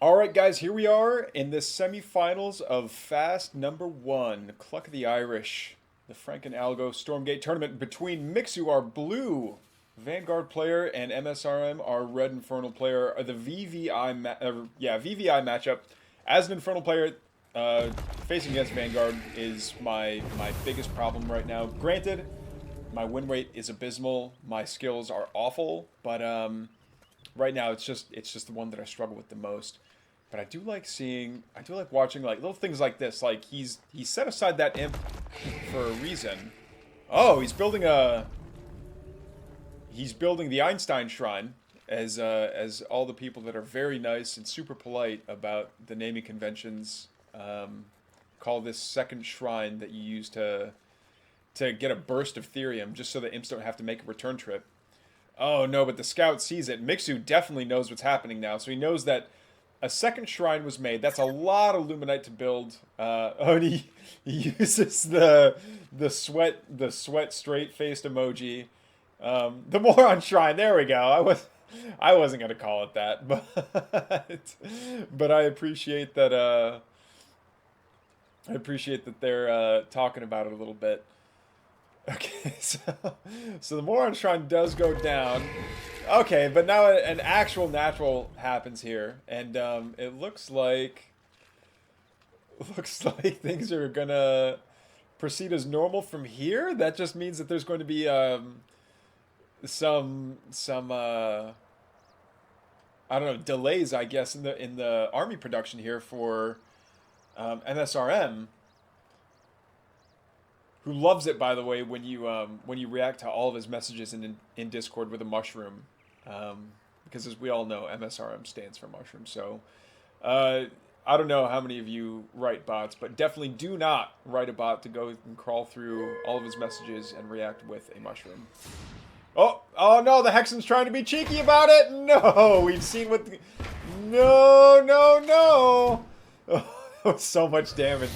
All right, guys, here we are in the semifinals of Fast number 1, Cluck of the Irish, the Franken Algo Stormgate tournament between Mixu, our blue Vanguard player, and MSRM, our red Infernal player. The VvI matchup. As an Infernal player, facing against Vanguard is my biggest problem right now. Granted, my win rate is abysmal. My skills are awful, but right now it's just the one that I struggle with the most. But I do like watching like little things like this. Like he set aside that imp for a reason. Oh, he's building the Einstein Shrine, as all the people that are very nice and super polite about the naming conventions call this second shrine that you use to get a burst of therium, just so the imps don't have to make a return trip. Oh no, but the scout sees it. Mixu definitely knows what's happening now, so he knows that a second shrine was made. That's a lot of luminite to build. And he uses the sweat straight faced emoji. The moron shrine. There we go. I wasn't gonna call it that, but I appreciate that. I appreciate that they're talking about it a little bit. Okay, so the moron shrine does go down. Okay, but now an actual natural happens here, and it looks like things are gonna proceed as normal from here. That just means that there's going to be some I don't know, delays, I guess, in the army production here for MSRM. Who loves it, by the way, when you react to all of his messages in Discord with a mushroom, because as we all know, MSRM stands for mushroom. So I don't know how many of you write bots, but definitely do not write a bot to go and crawl through all of his messages and react with a mushroom. Oh no, the Hexen's trying to be cheeky about it. No, we've seen what. No. Oh, that was so much damage.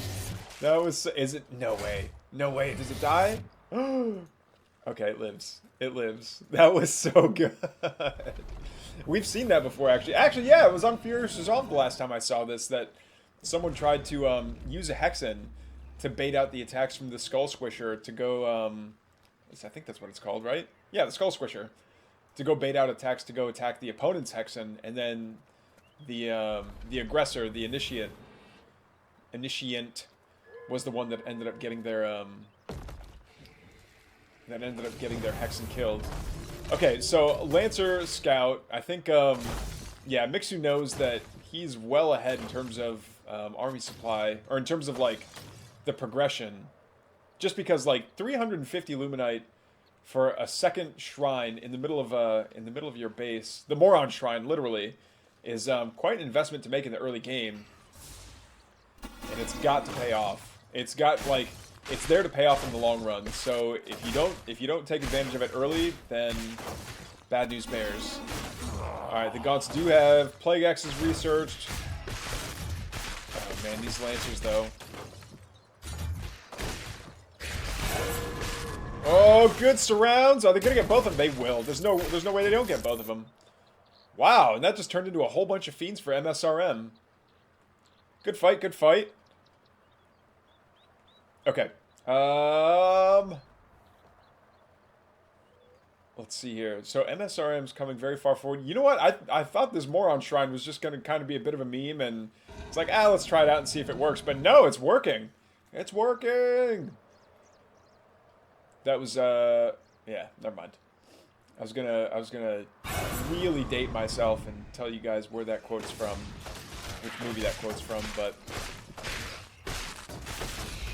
That was. Is it? No way. No way. Does it die? Okay, it lives. It lives. That was so good. We've seen that before, actually. Actually, yeah, it was on Furious Resolve the last time I saw this, that someone tried to use a Hexen to bait out the attacks from the Skull Squisher to go, I think that's what it's called, right? Yeah, the Skull Squisher. To go bait out attacks to go attack the opponent's Hexen, and then the aggressor, the initiant, was the one that ended up getting their Hexen killed. Okay, so Lancer Scout, I think yeah, Mixu knows that he's well ahead in terms of army supply, or in terms of like the progression, just because like 350 luminite for a second shrine in the middle of your base, the Moron Shrine literally, is quite an investment to make in the early game, and it's got to pay off. It's there to pay off in the long run. So if you don't take advantage of it early, then bad news bears. All right, the Gaunts do have Plague Axes researched. Oh man, these Lancers though. Oh, good surrounds. Are they gonna get both of them? They will. There's no way they don't get both of them. Wow, and that just turned into a whole bunch of fiends for MSRM. Good fight. Good fight. Okay. Let's see here. So MSRM's coming very far forward. You know what? I thought this Moron Shrine was just going to kind of be a bit of a meme, and it's like, let's try it out and see if it works. But no, it's working. It's working. That was yeah, never mind. I was gonna really date myself and tell you guys where that quote is from, which movie that quote's from, but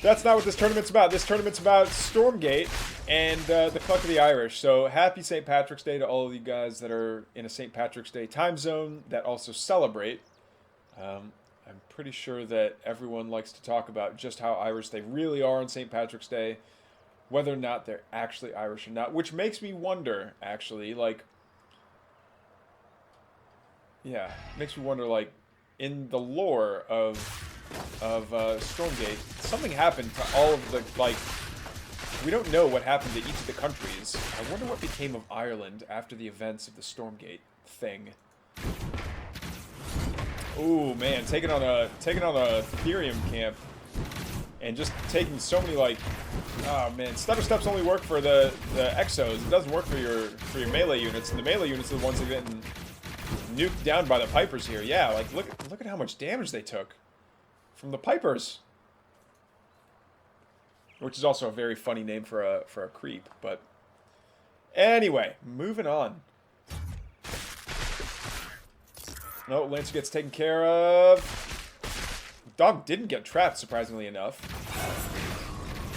that's not what this tournament's about. This tournament's about Stormgate and the Cluck of the Irish. So happy St. Patrick's Day to all of you guys that are in a St. Patrick's Day time zone that also celebrate. I'm pretty sure that everyone likes to talk about just how Irish they really are on St. Patrick's Day, whether or not they're actually Irish or not, which makes me wonder, actually, like, yeah, makes me wonder, like, in the lore of Stormgate, something happened to all of the, like, we don't know what happened to each of the countries. I wonder what became of Ireland after the events of the Stormgate thing. Ooh, man, taking on a Ethereum camp, and just taking so many, like, oh man, stutter steps only work for the exos. It doesn't work for your melee units, and the melee units are the ones that are getting nuked down by the pipers here. Yeah, like look at how much damage they took from the pipers, which is also a very funny name for a creep. But anyway, moving on. No, Lancer gets taken care of. Dog didn't get trapped, surprisingly enough.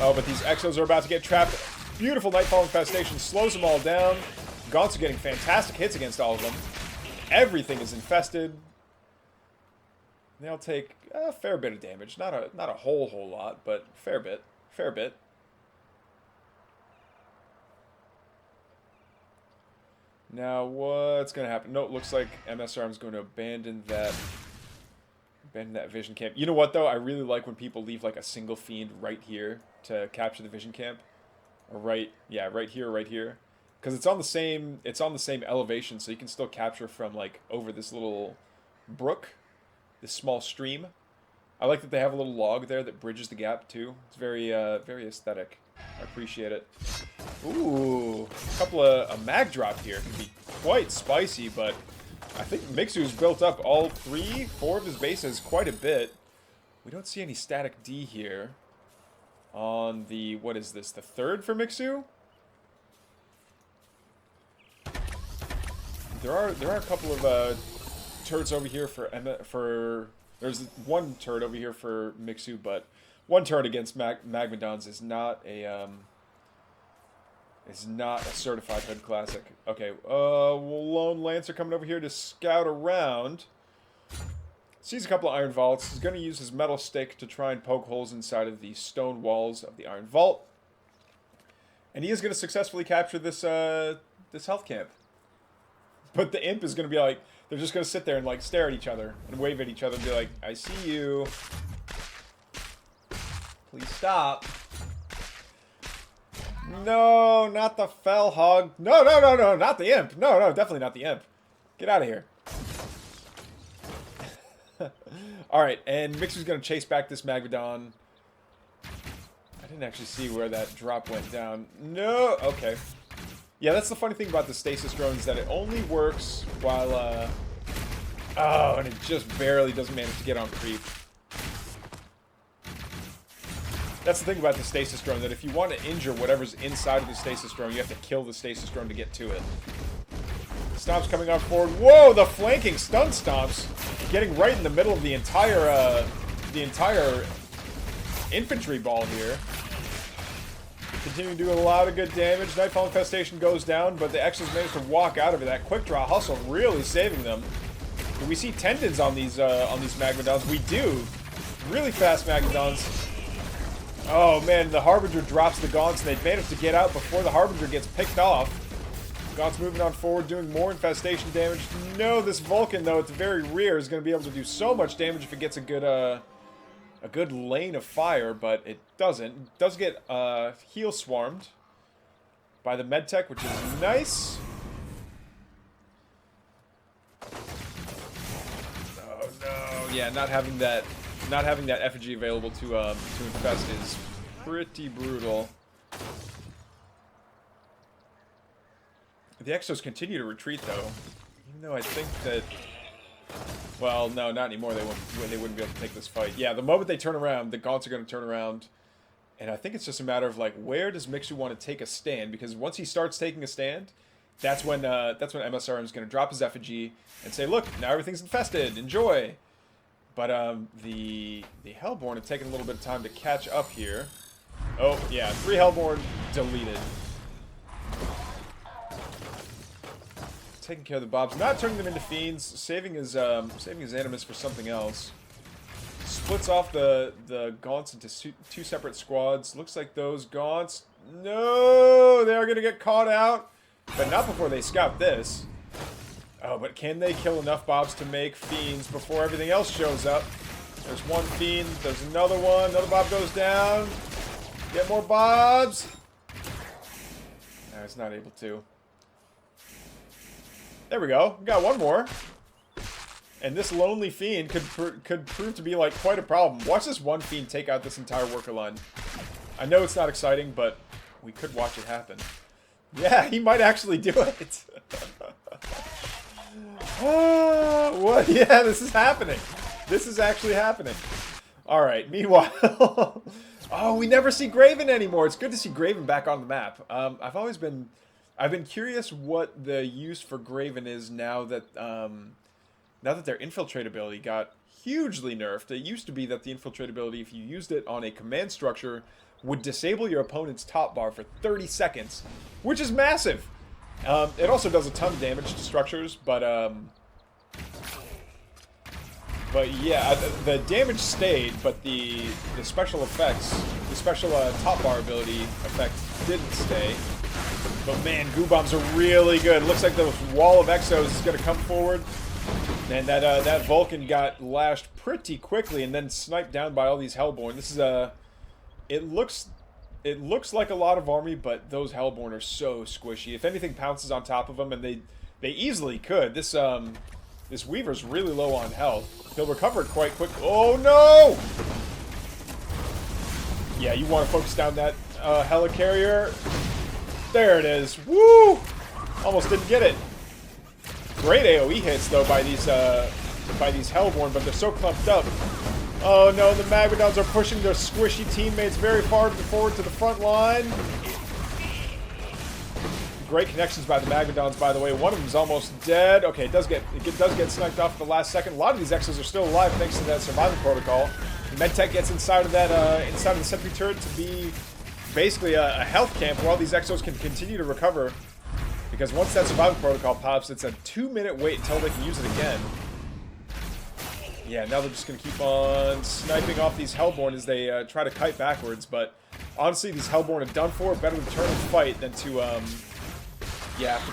Oh, but these Exos are about to get trapped. Beautiful Nightfall Infestation slows them all down. Gaunts are getting fantastic hits against all of them. Everything is infested. They'll take a fair bit of damage. Not a whole lot, but fair bit. Fair bit. Now, what's going to happen? No, it looks like msrm is going to abandon that vision camp. You know what, though? I really like when people leave, like, a single fiend right here to capture the vision camp. Or right here. Because it's on the same elevation, so you can still capture from, like, over this little brook, this small stream. I like that they have a little log there that bridges the gap, too. It's very aesthetic. I appreciate it. Ooh, a mag drop here can be quite spicy, but I think Mixu's built up all 4 of his bases quite a bit. We don't see any static D here on the, what is this, the 3rd for Mixu? There are a couple of turrets over here there's one turret over here for Mixu, but one turret against Magmadons is not a certified hood classic. Okay, Lone Lancer coming over here to scout around. Sees a couple of iron vaults. He's going to use his metal stick to try and poke holes inside of the stone walls of the iron vault. And he is going to successfully capture this health camp. But the imp is going to be like, they're just going to sit there and like stare at each other and wave at each other and be like, I see you. Please stop. No, not the fell hog. No, not the imp. No, definitely not the imp. Get out of here. Alright, and Mixu's going to chase back this Magmadon. I didn't actually see where that drop went down. No, okay. Yeah, that's the funny thing about the stasis drone is that it only works while, oh, and it just barely doesn't manage to get on creep. That's the thing about the stasis drone, that if you want to injure whatever's inside of the stasis drone, you have to kill the stasis drone to get to it. Stomps coming on forward. Whoa, the flanking stun stomps. Getting right in the middle of the entire infantry ball here. Continuing to do a lot of good damage. Nightfall Infestation goes down, but the Exos managed to walk out of it. That quick draw hustle really saving them. Do we see tendons on these Magmadons? We do. Really fast Magmadons. Oh man, the Harbinger drops the Gaunts, and they manage to get out before the Harbinger gets picked off. Gaunts moving on forward, doing more infestation damage. No, this Vulcan, though, at the very rear, is going to be able to do so much damage if it gets a good lane of fire, but it doesn't. It does get heal swarmed by the Medtech, which is nice. Oh no, yeah, not having that effigy available to infest is pretty brutal. The Exos continue to retreat, though. Even though I think that... Well, no, not anymore. They wouldn't be able to take this fight. Yeah, the moment they turn around, the Gaunts are going to turn around. And I think it's just a matter of, like, where does Mixu want to take a stand? Because once he starts taking a stand, that's when msrm is going to drop his effigy and say, look, now everything's infested. Enjoy. But the Hellborn have taken a little bit of time to catch up here. Oh, yeah, 3 Hellborn deleted. Taking care of the Bobs, not turning them into fiends, saving his animus for something else. Splits off the Gaunts into 2 separate squads. Looks like those Gaunts, no, they're gonna get caught out, but not before they scout this. Oh, but can they kill enough Bobs to make fiends before everything else shows up? There's one fiend, there's another one, another Bob goes down. Get more Bobs. No, it's not able to. There we go. We got one more. And this lonely Fiend could prove to be, like, quite a problem. Watch this one Fiend take out this entire worker line. I know it's not exciting, but we could watch it happen. Yeah, he might actually do it. What? Yeah, this is happening. This is actually happening. Alright, meanwhile... Oh, we never see Graven anymore. It's good to see Graven back on the map. I've been curious what the use for Graven is now that their infiltratability got hugely nerfed. It used to be that the infiltratability, if you used it on a command structure, would disable your opponent's top bar for 30 seconds, which is massive. It also does a ton of damage to structures, but yeah, the damage stayed, but the special effects, the special top bar ability effect didn't stay. But man, goo bombs are really good. It looks like the wall of Exos is going to come forward, and that Vulcan got lashed pretty quickly and then sniped down by all these Hellborn. This is it looks like a lot of army, but those Hellborn are so squishy. If anything pounces on top of them, and they easily could. This Weaver's really low on health. He'll recover it quite quick. Oh no! Yeah, you want to focus down that helicarrier. There it is. Woo! Almost didn't get it. Great AoE hits though by these Hellborn, but they're so clumped up. Oh no, the Magmadons are pushing their squishy teammates very far forward to the front line. Great connections by the Magmadons, by the way. One of them's almost dead. Okay, it does get sniped off at the last second. A lot of these Exos are still alive thanks to that survival protocol. Medtech gets inside of that inside of the sentry turret to be basically a health camp where all these Exos can continue to recover. Because once that survival protocol pops, it's a 2-minute wait until they can use it again. Yeah, now they're just going to keep on sniping off these Hellborn as they try to kite backwards. But honestly, these Hellborn are done for. Better to turn and fight than to yeah, have to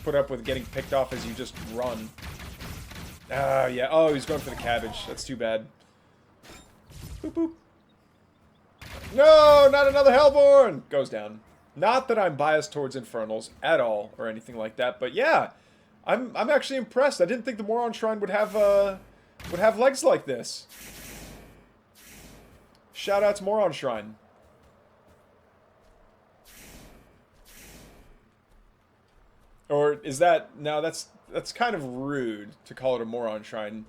put up with getting picked off as you just run. Yeah. Oh, he's going for the cabbage. That's too bad. Boop boop. No, not another Hellborn! Goes down. Not that I'm biased towards Infernals at all or anything like that, but yeah, I'm actually impressed. I didn't think the Moron Shrine would have legs like this. Shout out to Moron Shrine. Or is that... No, that's kind of rude to call it a Moron Shrine.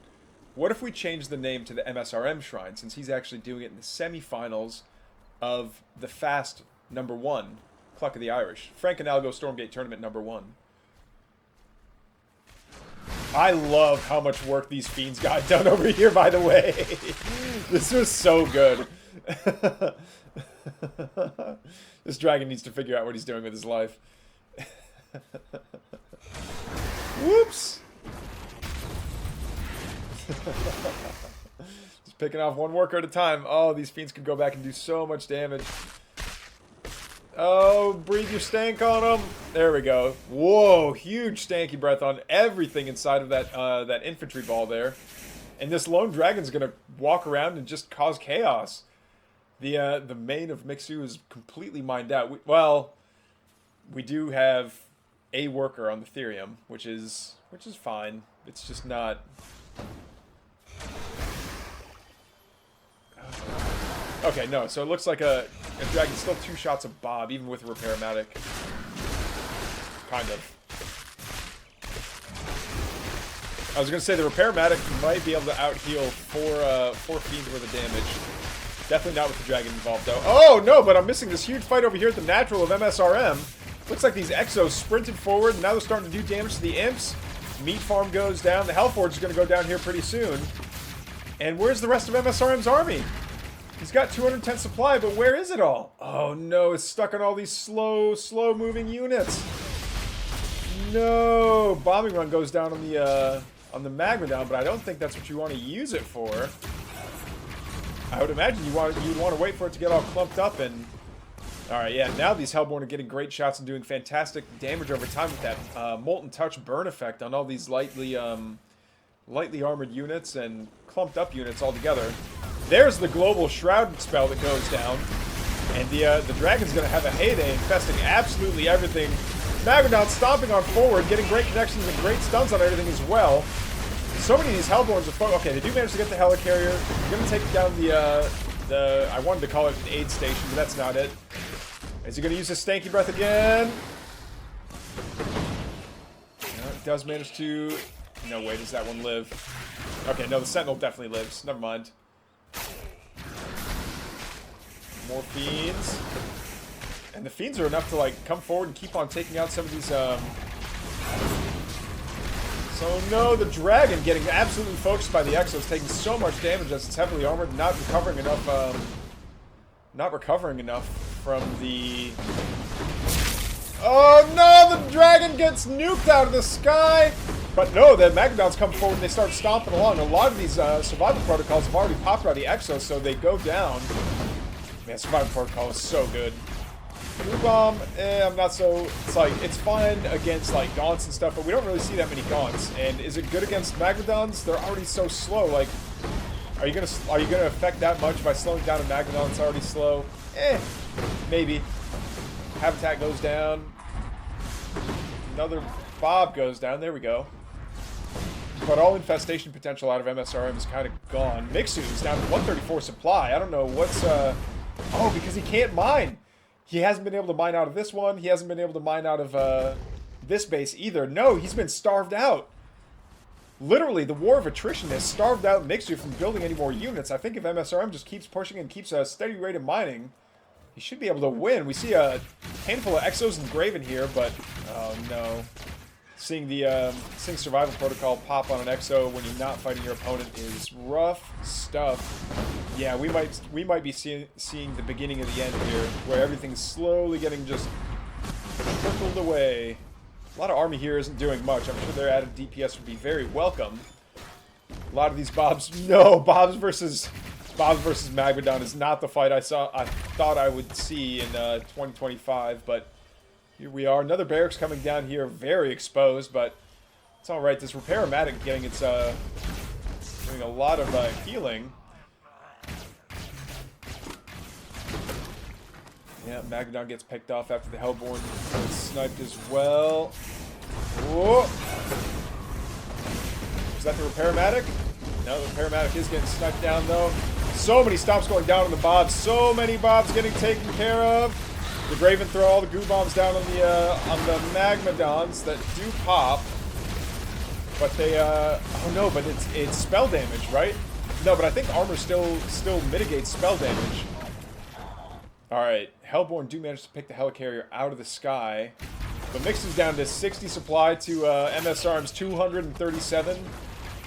What if we change the name to the MSRM Shrine, since he's actually doing it in the semifinals of the FAST #1, Cluck of the Irish, Frank and Algo Stormgate Tournament #1. I love how much work these Fiends got done over here, by the way. This was so good. This dragon needs to figure out what he's doing with his life. Whoops! Just picking off one worker at a time. Oh, these Fiends could go back and do so much damage. Oh, breathe your stank on them. There we go. Whoa, huge stanky breath on everything inside of that infantry ball there. And this lone dragon's gonna walk around and just cause chaos. The main of Mixu is completely mined out. We do have a worker on the Therium, which is fine. It's just not. Okay, no. So it looks like a dragon's still 2 shots of Bob, even with a Repair-matic. Kind of. I was gonna say the Repair-matic might be able to out-heal 4 Fiends worth of damage. Definitely not with the dragon involved, though. Oh no! But I'm missing this huge fight over here at the natural of MSRM. Looks like these Exos sprinted forward, and now they're starting to do damage to the Imps. Meat Farm goes down. The Hellforge is going to go down here pretty soon. And where's the rest of MSRM's army? He's got 210 supply, but where is it all? Oh no, it's stuck on all these slow-moving units. No! Bombing run goes down on the Magmadon, but I don't think that's what you want to use it for. I would imagine you'd want to wait for it to get all clumped up and... Alright, yeah, now these Hellborn are getting great shots and doing fantastic damage over time with that Molten Touch burn effect on all these lightly armored units and clumped up units all together. There's the Global Shroud spell that goes down. And the Dragon's going to have a heyday, infesting absolutely everything. Magmadon stomping on forward, getting great connections and great stuns on everything as well. So many of these Hellborns are okay, they do manage to get the Helicarrier. They're going to take down the... I wanted to call it an aid station, but that's not it. Is he going to use his Stanky Breath again? No, it does manage to... No way, does that one live? Okay, no, the Sentinel definitely lives. Never mind. More Fiends. And the Fiends are enough to, like, come forward and keep on taking out some of these, So, no, the Dragon getting absolutely focused by the Exos, taking so much damage as it's heavily armored, not recovering enough from the... Oh, no, the Dragon gets nuked out of the sky! But no, the Magnodons come forward and they start stomping along. A lot of these survival protocols have already popped out of the Exos, so they go down. Man, survival protocol is so good. Blue Bomb, I'm not so... It's like, it's fine against, like, Gaunts and stuff, but we don't really see that many Gaunts. And is it good against Magnodons? They're already so slow. Like, are you gonna affect that much by slowing down a Magnodon that's already slow? Maybe. Habitat goes down. Another Bob goes down. There we go. But all infestation potential out of MSRM is kind of gone. Mixu's down to 134 supply. I don't know what's... Oh, because he can't mine. He hasn't been able to mine out of this one. He hasn't been able to mine out of this base either. No, he's been starved out. Literally, the war of attrition has starved out Mixu from building any more units. I think if MSRM just keeps pushing and keeps a steady rate of mining, he should be able to win. We see a handful of Exos and Graven here, but... Oh, no. Seeing the survival protocol pop on an Exo when you're not fighting your opponent is rough stuff. Yeah, we might be seeing the beginning of the end here, where everything's slowly getting just trickled away. A lot of army here isn't doing much. I'm sure their added DPS would be very welcome. A lot of these Bobs... No! Bobs versus Magnodon is not the fight I thought I would see in 2025, but... Here we are. Another barracks coming down here, very exposed, but it's all right. This Repair-O-Matic getting its doing a lot of healing. Yeah, Magnodon gets picked off after the Hellborn gets sniped as well. Whoa! Is that the Repair-O-Matic? No, the Repair-O-Matic is getting sniped down though. So many stops going down on the Bobs. So many Bobs getting taken care of. The Graven throw all the goo bombs down on the Magnodons that do pop, but they oh no, but it's spell damage, right? No, but I think armor still mitigates spell damage. All right, Hellborn do manage to pick the Helicarrier out of the sky, but Mixu's down to 60 supply to MSRM's 237.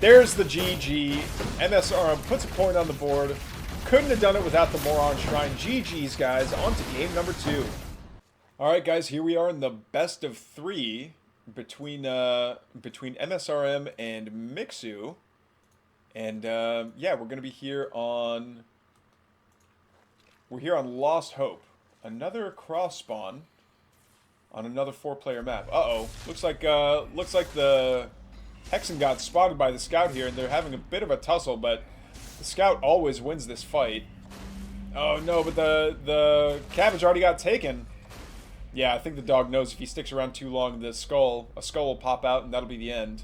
There's the GG. MSRM puts a point on the board. Couldn't have done it without the Moron Shrine. GG's, guys. On to game number 2. Alright, guys. Here we are in the best of 3 between MSRM and Mixu. And, yeah, we're going to be here on... We're here on Lost Hope. Another cross spawn on another 4-player map. Uh-oh. Looks like the Hexen got spotted by the Scout here, and they're having a bit of a tussle, but... The Scout always wins this fight. Oh no, but the cabbage already got taken. Yeah, I think the dog knows if he sticks around too long, a skull will pop out and that'll be the end.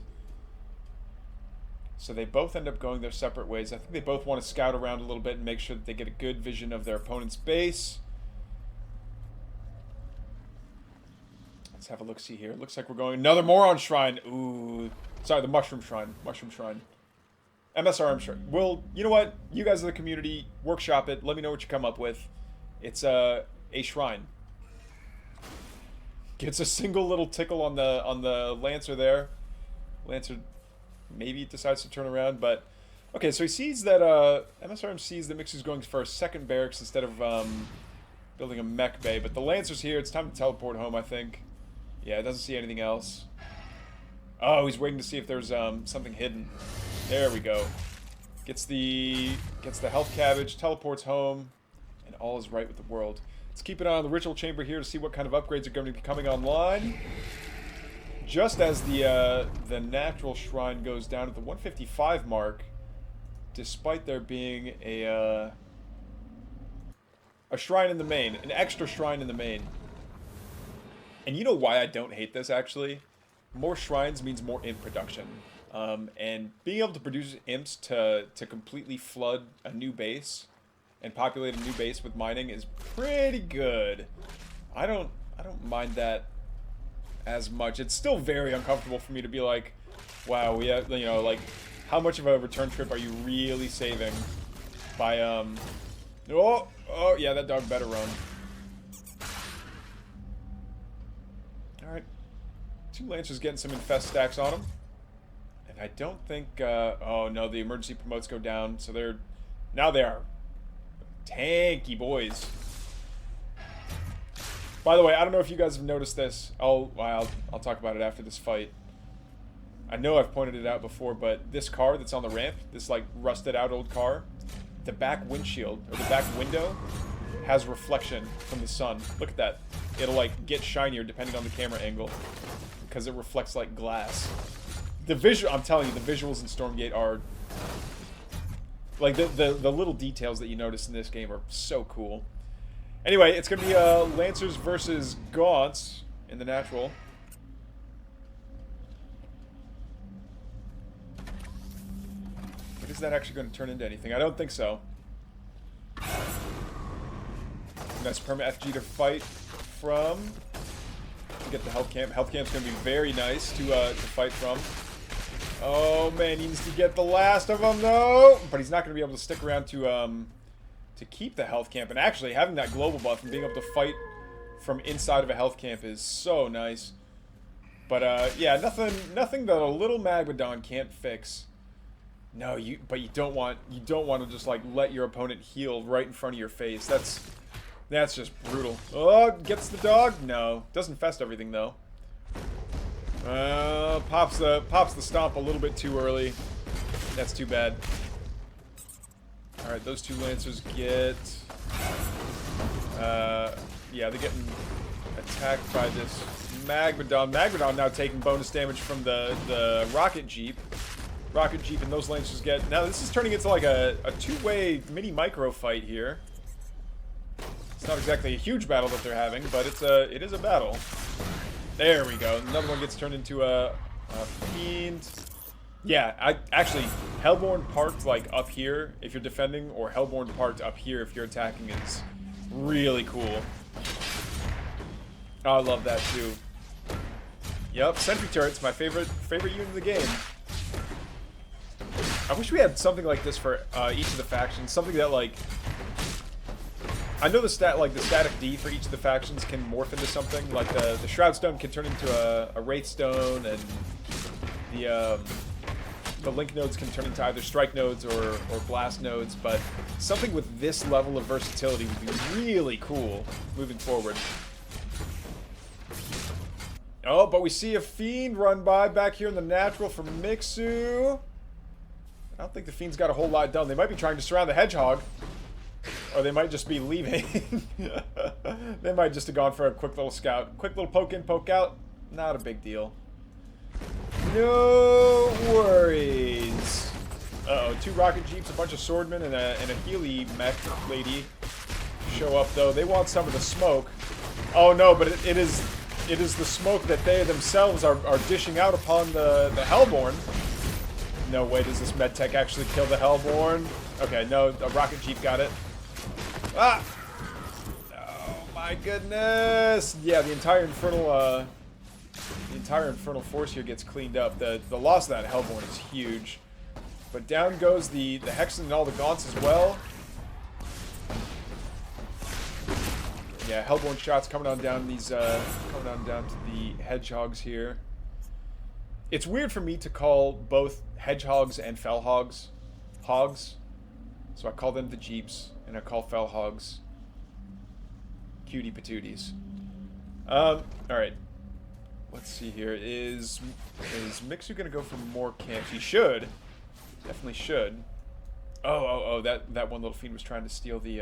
So they both end up going their separate ways. I think they both want to scout around a little bit and make sure that they get a good vision of their opponent's base. Let's have a look-see here. Looks like we're going another Moron Shrine. Ooh. Sorry, the Mushroom Shrine. Mushroom Shrine. MSRM Shrine. Well, you know what? You guys in the community, workshop it. Let me know what you come up with. It's a shrine. Gets a single little tickle on the Lancer there. Lancer maybe decides to turn around, but... Okay, so he sees that, MSRM sees that Mixu's going for a second barracks instead of, building a mech bay. But the Lancer's here. It's time to teleport home, I think. Yeah, it doesn't see anything else. Oh, he's waiting to see if there's, something hidden. There we go. Gets the health cabbage, teleports home, and all is right with the world. Let's keep an eye on the ritual chamber here to see what kind of upgrades are going to be coming online. Just as the natural shrine goes down at the 155 mark, despite there being a shrine in the main, an extra shrine in the main. And you know why I don't hate this, actually? More shrines means more int production. And being able to produce imps to completely flood a new base and populate a new base with mining is pretty good. I don't mind that as much. It's still very uncomfortable for me to be like, wow, we have, you know, like, how much of a return trip are you really saving by oh yeah, that dog better run. All right, 2 Lancers getting some infest stacks on them. And I don't think, oh no, the emergency promotes go down, so now they are tanky boys. By the way, I don't know if you guys have noticed this. I'll talk about it after this fight. I know I've pointed it out before, but this car that's on the ramp, this like rusted out old car, the back windshield, or the back window, has reflection from the sun. Look at that. It'll like get shinier depending on the camera angle, because it reflects like glass. I'm telling you, the visuals in Stormgate are, like, the little details that you notice in this game are so cool. Anyway, it's going to be Lancers versus Gaunts in the natural. But is that actually going to turn into anything? I don't think so. Nice perma FG to fight from. To get the health camp. Health camp's going to be very nice to fight from. Oh man, he needs to get the last of them though. But he's not going to be able to stick around to keep the health camp. And actually, having that global buff and being able to fight from inside of a health camp is so nice. But yeah, nothing that a little Magmadon can't fix. No, but you don't want to just like let your opponent heal right in front of your face. That's just brutal. Oh, gets the dog? No, doesn't fest everything though. Pops the stomp a little bit too early. That's too bad. All right, those 2 Lancers get. Yeah, they're getting attacked by this Magmadon. Magmadon now taking bonus damage from the rocket jeep. Rocket jeep and those Lancers get. Now this is turning into like a 2-way mini micro fight here. It's not exactly a huge battle that they're having, but it is a battle. There we go. Another one gets turned into a fiend. Yeah, actually, Hellborn parked like up here if you're defending, or Hellborn parked up here if you're attacking is really cool. Oh, I love that too. Yep, sentry turret's my favorite unit in the game. I wish we had something like this for each of the factions. Something that like, I know the static D for each of the factions can morph into something. Like the Shroud Stone can turn into a Wraith Stone, and the Link nodes can turn into either Strike nodes or Blast nodes. But something with this level of versatility would be really cool moving forward. Oh, but we see a Fiend run by back here in the natural from Mixu. I don't think the Fiend's got a whole lot done. They might be trying to surround the Hedgehog. Or they might just be leaving. They might just have gone for a quick little scout. Quick little poke in, poke out. Not a big deal. No worries. Uh-oh, 2 rocket jeeps, a bunch of swordmen, and a Healy mech lady show up, though. They want some of the smoke. Oh, no, but it is the smoke that they themselves are dishing out upon the Hellborn. No way does this medtech actually kill the Hellborn. Okay, no, a rocket jeep got it. Ah! Oh my goodness! Yeah, the entire infernal force here gets cleaned up. The loss of that Hellborn is huge. But down goes the Hexen and all the Gaunts as well. Yeah, Hellborn shots coming on down these coming on down to the Hedgehogs here. It's weird for me to call both Hedgehogs and Fellhogs hogs. So I call them the Jeeps, and I call Fellhogs cutie patooties. Alright. Let's see here. Is Mixu gonna go for more camps? He should. Definitely should. Oh, that one little fiend was trying to steal the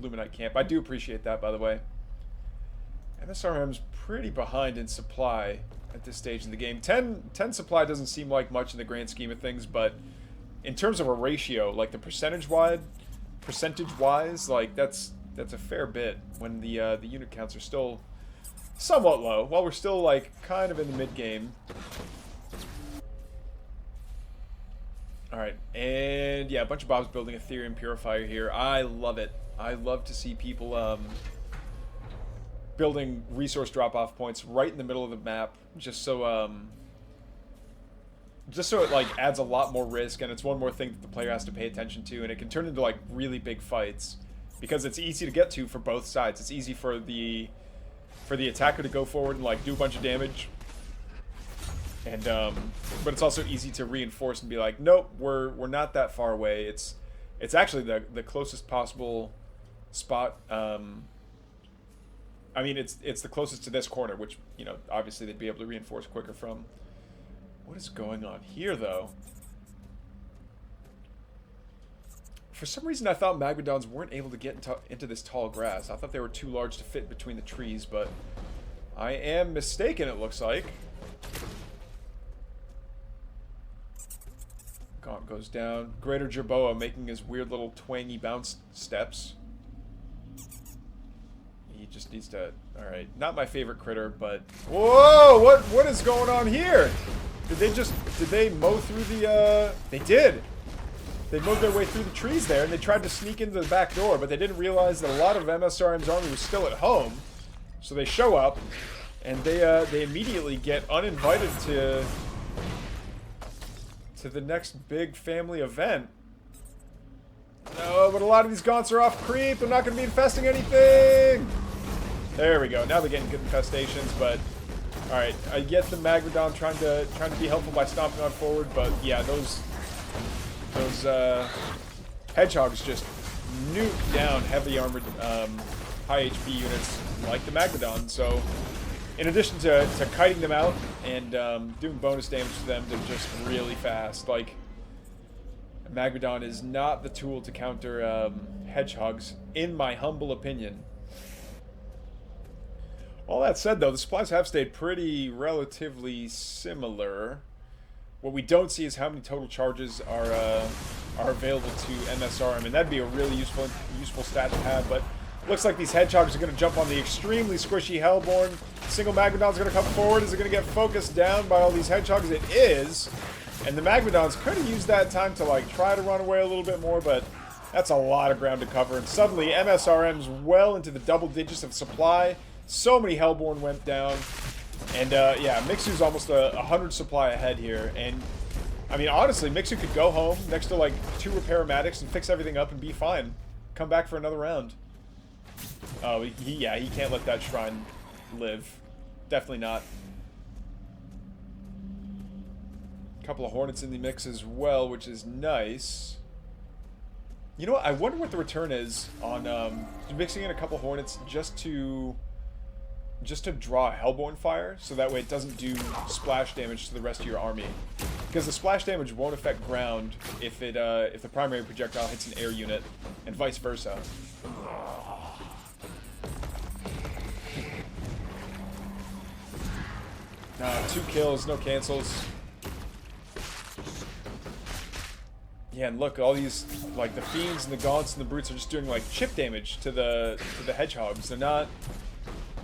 Luminite camp. I do appreciate that, by the way. MSRM's pretty behind in supply at this stage in the game. 10 supply doesn't seem like much in the grand scheme of things, but in terms of a ratio, like the percentage-wise, like that's a fair bit when the unit counts are still somewhat low, while we're still like kind of in the mid-game. Alright, and yeah, a bunch of Bobs building Ethereum Purifier here. I love it. I love to see people building resource drop-off points right in the middle of the map, just so it like adds a lot more risk, and it's one more thing that the player has to pay attention to, and it can turn into like really big fights because it's easy to get to for both sides. It's easy for the attacker to go forward and like do a bunch of damage. And but it's also easy to reinforce and be like, nope, we're not that far away. It's actually the closest possible spot. I mean, it's the closest to this corner, which, you know, obviously they'd be able to reinforce quicker from. What is going on here, though? For some reason, I thought Magmadons weren't able to get into this tall grass. I thought they were too large to fit between the trees, but I am mistaken, it looks like. Gaunt goes down. Greater Jerboa making his weird little twangy bounce steps. He just needs to... Alright, not my favorite critter, but... Whoa! What is going on here? Did they mow through the, They did! They mowed their way through the trees there, and they tried to sneak into the back door, but they didn't realize that a lot of msrm's army was still at home. So they show up, and they immediately get uninvited to the next big family event. No, but a lot of these Gaunts are off creep. They're not going to be infesting anything. There we go. Now they're getting good infestations, but all right. I get the Magmadon trying to be helpful by stomping on forward, but yeah, those hedgehogs just nuke down heavy armored high HP units like the Magmadon. So in addition to kiting them out and doing bonus damage to them, they're just really fast. Like, Magmadon is not the tool to counter hedgehogs, in my humble opinion. All that said, though, the supplies have stayed pretty relatively similar. What we don't see is how many total charges are available to msrm, and that'd be a really useful stat to have, but looks like these hedgehogs are going to jump on the extremely squishy Hellborn. Single Magmadon's going to come forward. Is it going to get focused down by all these hedgehogs? It is. And the Magmadons could have used that time to like try to run away a little bit more, but that's a lot of ground to cover. And suddenly msrm's well into the double digits of supply. So many Hellborn went down. And yeah, Mixu's almost 100 supply ahead here. And I mean, honestly, Mixu could go home next to like 2 repair-matics and fix everything up and be fine. Come back for another round. Oh, he can't let that shrine live. Definitely not. A couple of Hornets in the mix as well, which is nice. You know what? I wonder what the return is on mixing in a couple Hornets just to draw Hellborn fire, so that way it doesn't do splash damage to the rest of your army. Because the splash damage won't affect ground if the primary projectile hits an air unit, and vice versa. 2 kills, no cancels. Yeah, and look, all these, like, the Fiends and the Gaunts and the Brutes are just doing, like, chip damage to the Hedgehogs. They're not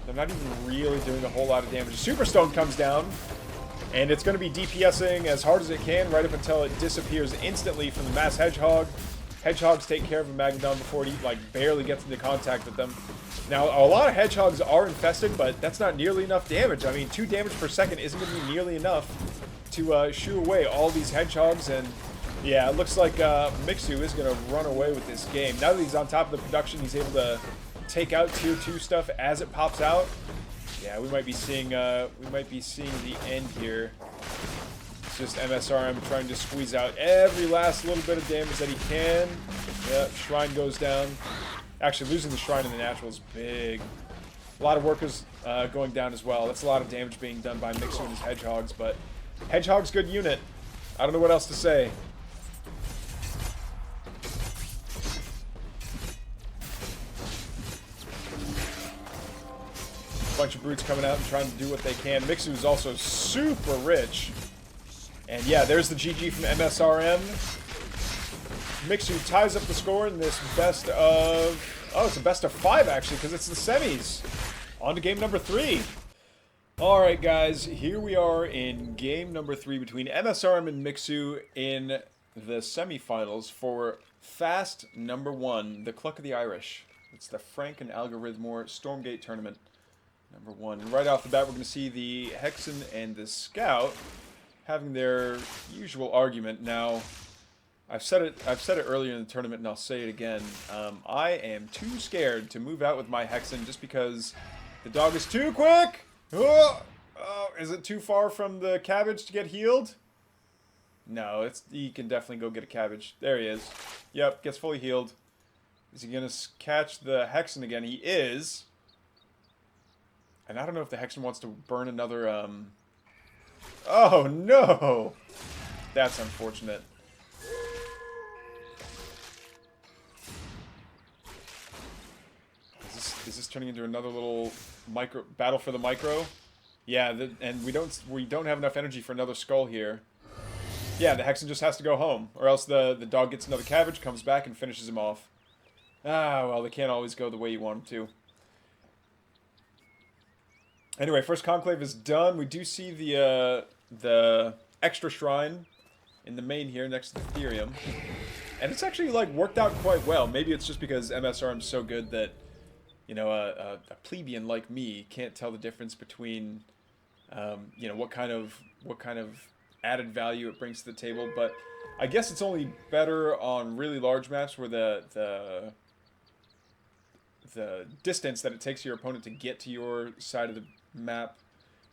even really doing a whole lot of damage. Superstone comes down, and it's going to be DPSing as hard as it can right up until it disappears instantly from the mass Hedgehog. Hedgehogs take care of a Magmadon before it, like, barely gets into contact with them. Now, a lot of Hedgehogs are infested, but that's not nearly enough damage. I mean, 2 damage per second isn't going to be nearly enough to shoo away all these Hedgehogs, and yeah, it looks like Mixu is going to run away with this game. Now that he's on top of the production, he's able to take out Tier 2 stuff as it pops out. Yeah, we might be seeing the end here. It's just msrm trying to squeeze out every last little bit of damage that he can. Yeah, Shrine goes down. Actually, losing the Shrine in the natural is big. A lot of workers going down as well. That's a lot of damage being done by Mixu and his Hedgehogs, but Hedgehog's good unit. I don't know what else to say. Bunch of Brutes coming out and trying to do what they can. Mixu's also super rich. And yeah, there's the GG from msrm. Mixu ties up the score in this best of... Oh, it's a best of 5, actually, because it's the semis. On to game number 3. Alright, guys, here we are in game number 3 between msrm and Mixu in the semifinals for FAST #1, the Cluck of the Irish. It's the Frank and Algorithmore Stormgate tournament #1. And right off the bat, we're going to see the Hexen and the Scout having their usual argument. Now, I've said it earlier in the tournament, and I'll say it again. I am too scared to move out with my Hexen just because the dog is too quick. Oh, is it too far from the cabbage to get healed? No, he can definitely go get a cabbage. There he is. Yep, gets fully healed. Is he going to catch the Hexen again? He is. And I don't know if the Hexen wants to burn another, Oh, no! That's unfortunate. Is this turning into another little battle for the micro? Yeah, and we don't have enough energy for another skull here. Yeah, the Hexen just has to go home, or else the dog gets another cabbage, comes back, and finishes him off. Ah, well, they can't always go the way you want them to. Anyway, first conclave is done. We do see the extra shrine in the main here next to the Ethereum, and it's actually like worked out quite well. Maybe it's just because msrm is so good that, you know, a plebeian like me can't tell the difference between, you know, what kind of added value it brings to the table. But I guess it's only better on really large maps where the distance that it takes your opponent to get to your side of the map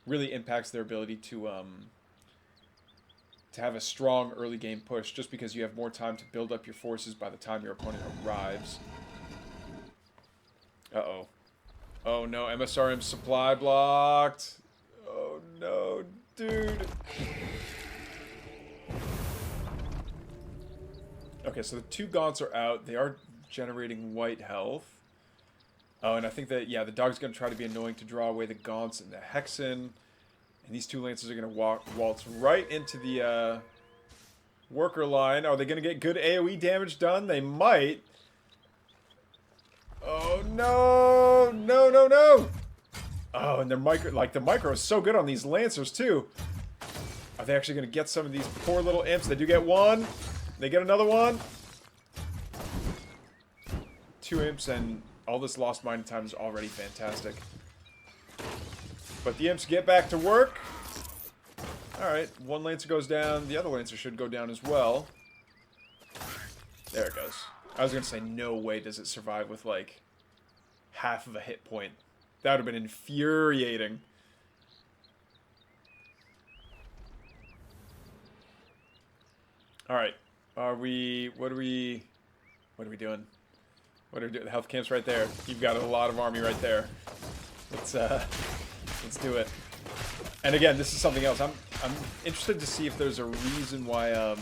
really impacts their ability to have a strong early game push, just because you have more time to build up your forces by the time your opponent arrives. Uh-oh. Oh no, msrm supply blocked. Oh no, dude. Okay, so the two gaunts are out. They are generating white health. Oh, and I think that, yeah, the dog's going to try to be annoying to draw away the gaunts and the Hexen. And these two Lancers are going to waltz right into the worker line. Are they going to get good AoE damage done? They might. Oh, no! No, no, no! Oh, and the micro is so good on these Lancers, too. Are they actually going to get some of these poor little imps? They do get one. They get another one. Two imps, and all this lost mining time is already fantastic. But the imps get back to work. Alright, one Lancer goes down. The other Lancer should go down as well. There it goes. I was going to say, no way does it survive with, like, half of a hit point. That would have been infuriating. Alright. What are we doing? What are we doing? The health camp's right there. You've got a lot of army right there. Let's do it. And again, this is something else. I'm interested to see if there's a reason why the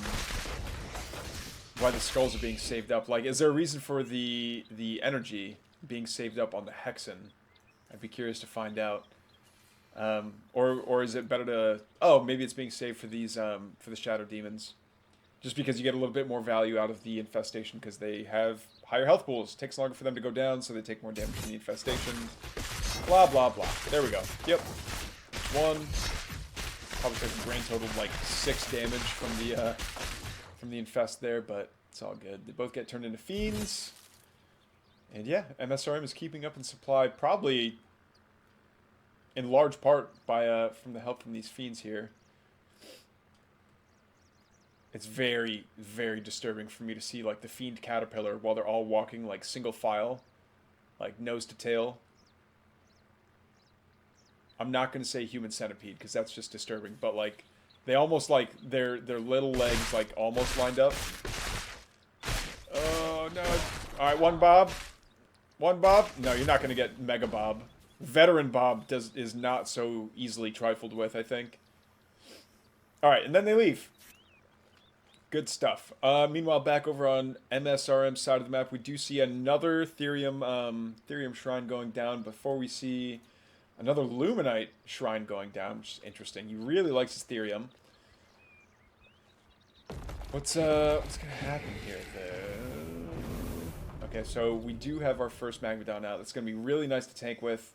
skulls are being saved up. Like, is there a reason for the energy being saved up on the Hexen? I'd be curious to find out. Or is it better to... Oh, maybe it's being saved for these for the Shadow Demons. Just because you get a little bit more value out of the infestation because they have higher health pools. It takes longer for them to go down, so they take more damage from the infestation. Blah, blah, blah. There we go. Yep. One. Probably took a grand total of like 6 damage from the infest there, but it's all good. They both get turned into fiends. And yeah, msrm is keeping up in supply, probably in large part by from the help from these fiends here. It's very, very disturbing for me to see, like, the Fiend Caterpillar while they're all walking, like, single file. Like, nose to tail. I'm not going to say Human Centipede, because that's just disturbing. But, like, they almost, like, their little legs, like, almost lined up. Oh, no. Alright, one Bob. One Bob? No, you're not going to get Mega Bob. Veteran Bob is not so easily trifled with, I think. Alright, and then they leave. Good stuff. Meanwhile, back over on msrm side of the map, we do see another Therium shrine going down before we see another Luminite shrine going down, which is interesting. He really likes his Therium. What's gonna happen here, though? Okay, so we do have our first Magmadon out. That's gonna be really nice to tank with.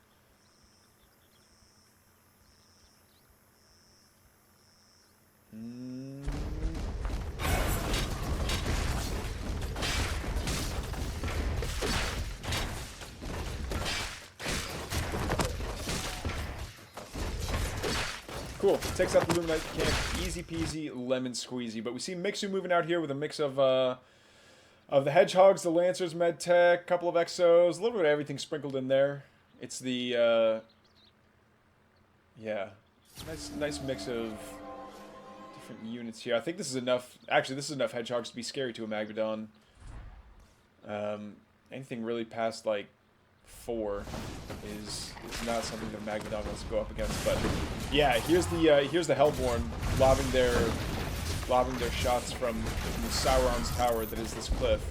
Cool. Takes out the Luminite camp. Easy peasy, lemon squeezy. But we see Mixu moving out here with a mix of the Hedgehogs, the Lancers, Medtech, couple of Exos, a little bit of everything sprinkled in there. It's the, yeah, nice mix of different units here. I think this is enough. Actually, this is enough Hedgehogs to be scary to a Magmadon. Anything really past like 4 is not something that Magmadon wants to go up against. But yeah, here's the Hellborn lobbing their shots from Sauron's tower that is this cliff.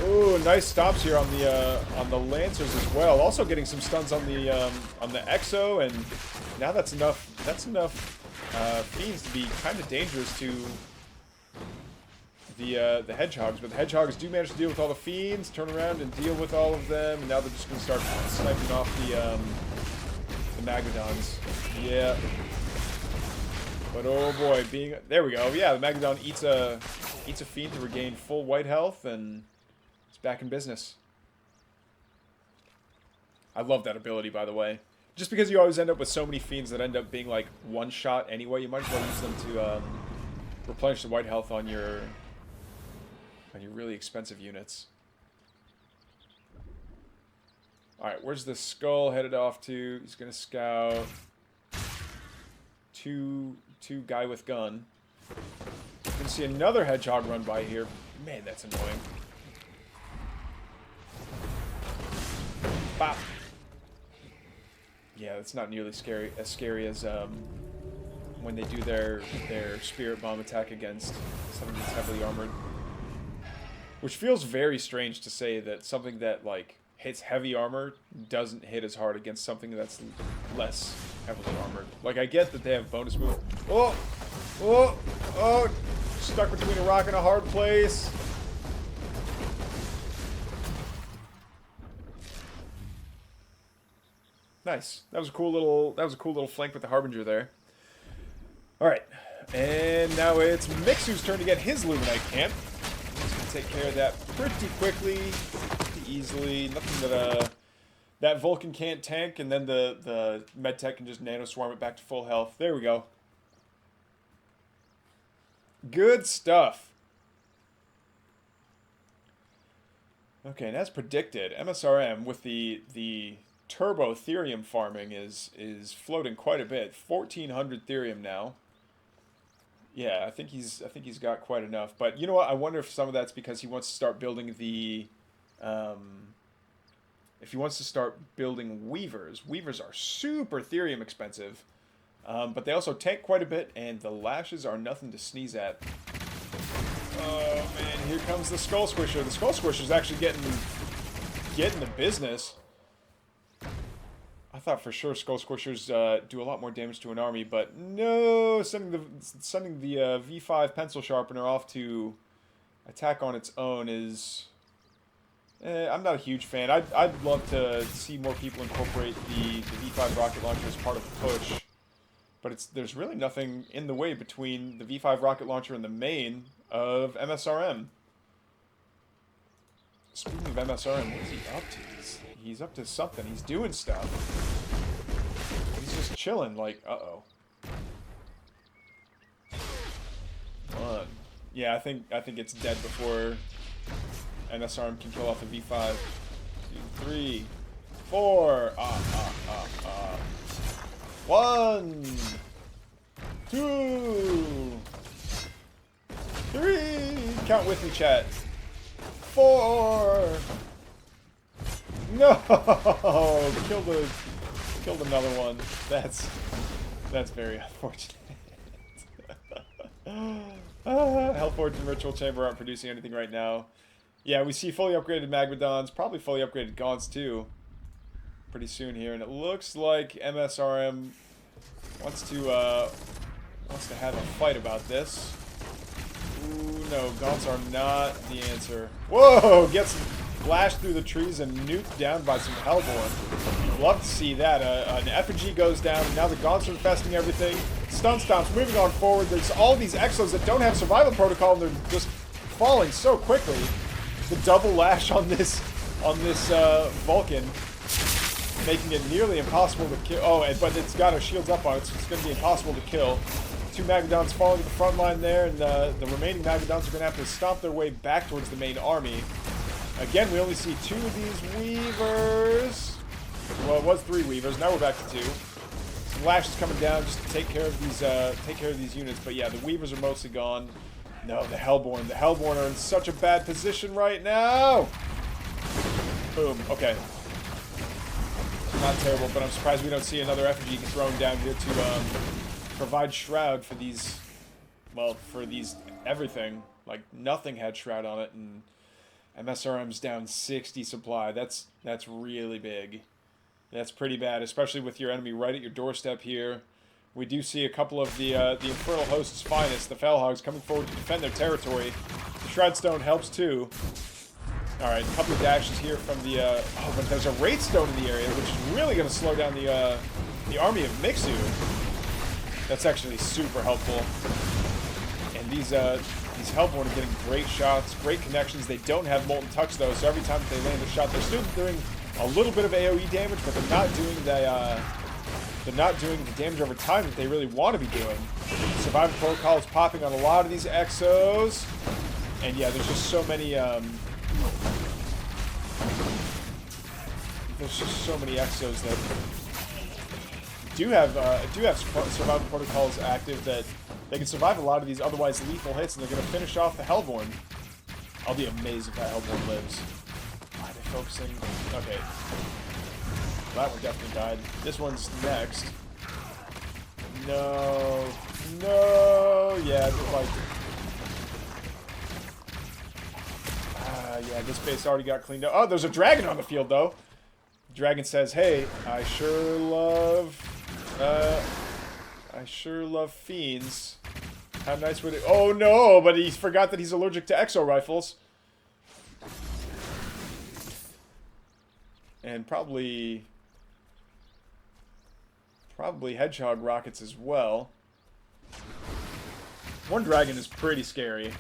Ooh, nice stops here on the Lancers as well. Also getting some stuns on the Exo, and now that's enough Fiends to be kind of dangerous to the Hedgehogs. But the Hedgehogs do manage to deal with all the Fiends, turn around and deal with all of them, and now they're just going to start sniping off the Magmadons. Yeah. But oh boy, there we go. Yeah, the Magmadon eats a Fiend to regain full white health, and it's back in business. I love that ability, by the way. Just because you always end up with so many Fiends that end up being like one shot anyway, you might as well use them to replenish the white health on your really expensive units. Alright, where's the Skull headed off to? He's gonna scout two guy with gun. You can see another Hedgehog run by here. Man, that's annoying. Bop. Yeah, that's not nearly as scary as when they do their Spirit Bomb attack against something that's heavily armored. Which feels very strange to say that something that like hits heavy armor doesn't hit as hard against something that's less heavily armored. Like, I get that they have bonus move. Oh! Oh! Oh! Stuck between a rock and a hard place. Nice. That was a cool little flank with the Harbinger there. Alright. And now it's Mixu's turn to get his Luminite camp. He's gonna take care of that pretty quickly, pretty easily. Nothing that that Vulcan can't tank, and then the Medtech can just nano swarm it back to full health. There we go. Good stuff. Okay, and as predicted, MSRM with the turbo Therium farming is floating quite a bit. 1,400 Therium now. Yeah, I think he's got quite enough. But you know what? I wonder if some of that's because he wants to start building the if he wants to start building Weavers. Weavers are super Therium expensive, but they also tank quite a bit, and the lashes are nothing to sneeze at. Oh man, here comes the Skull Squisher. The Skull Squisher's actually getting the business. I thought for sure Skull Squishers do a lot more damage to an army, but no, sending the V5 Pencil Sharpener off to attack on its own is... I'm not a huge fan. I'd love to see more people incorporate the V5 rocket launcher as part of the push, but there's really nothing in the way between the V5 rocket launcher and the main of MSRM. Speaking of MSRM, what is he up to? He's up to something. He's doing stuff. He's just chilling, like, uh-oh. Come on. Yeah, I think it's dead before MSRM can kill off the V5. 2, 3, 4. 1, 2, 3. Count with me, chat. 4. No! Killed another one. That's very unfortunate. Hellforge and Ritual Chamber aren't producing anything right now. Yeah, we see fully upgraded Magmadons, probably fully upgraded Gaunts too, pretty soon here, and it looks like MSRM wants to have a fight about this. Ooh, no, Gaunts are not the answer. Whoa! Gets flashed through the trees and nuked down by some Hellborn. You'd love to see that. An effigy goes down, and now the Gaunts are infesting everything. Stun Stomps moving on forward. There's all these Exos that don't have survival protocol, and they're just falling so quickly. The double lash on this Vulcan. making it nearly impossible to kill. Oh, but it's got our shields up on it, so it's going to be impossible to kill. 2 Magadons falling to the front line there, and the remaining Magadons are going to have to stomp their way back towards the main army. Again, we only see 2 of these Weavers. Well, it was 3 Weavers. Now we're back to 2. Some lashes coming down just to take care of these units. But yeah, the Weavers are mostly gone. No, the Hellborn. The Hellborn are in such a bad position right now. Boom. Okay. Not terrible, but I'm surprised we don't see another effigy thrown down here to provide Shroud for these. Well, for these everything. Like nothing had Shroud on it, and MSRM's down 60 supply. That's really big. That's pretty bad, especially with your enemy right at your doorstep here. We do see a couple of the Infernal Host's finest, the Felhogs, coming forward to defend their territory. The Shroudstone helps too. Alright, a couple of dashes here from the... oh, but there's a Wraithstone in the area, which is really going to slow down the army of Mixu. That's actually super helpful. And these Hellborn are getting great shots, great connections. They don't have Molten Touch, though, so every time they land a shot, they're still doing a little bit of AoE damage, but they're not doing the damage over time that they really want to be doing. Survival Protocol is popping on a lot of these Exos. And yeah, there's just so many, Exos that do have Survival Protocols active that they can survive a lot of these otherwise lethal hits, and they're going to finish off the Hellborn. I'll be amazed if that Hellborn lives. Why are they focusing? Okay. That one definitely died. This one's next. No. No! Yeah, like... yeah, this base already got cleaned up. Oh, there's a dragon on the field, though. The dragon says, hey, I sure love fiends. How nice would it... Oh, no! But he forgot that he's allergic to exo rifles. And probably hedgehog rockets as well. One dragon is pretty scary.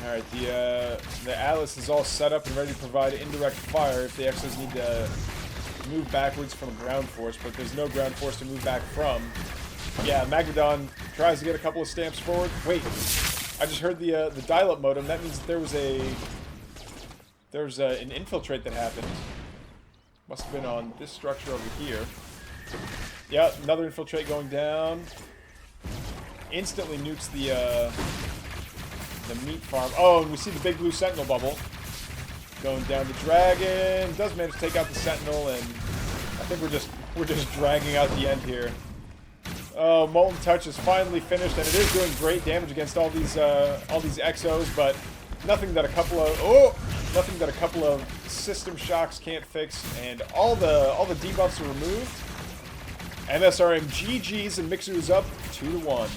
Alright, the Atlas is all set up and ready to provide indirect fire if the Exos need to move backwards from a ground force, but there's no ground force to move back from. Yeah, Magadon tries to get a couple of stamps forward. Wait, I just heard the dial-up modem. That means that there was an infiltrate that happened. Must have been on this structure over here. Yeah, another infiltrate going down. Instantly nukes the meat farm. Oh, and we see the big blue sentinel bubble going down. The dragon does manage to take out the sentinel, and I think we're just dragging out the end here. Oh, Molten Touch is finally finished, and it is doing great damage against all these Exos, but nothing that a couple of system shocks can't fix, and all the debuffs are removed. MSRM GG's, and Mixu is up 2-1.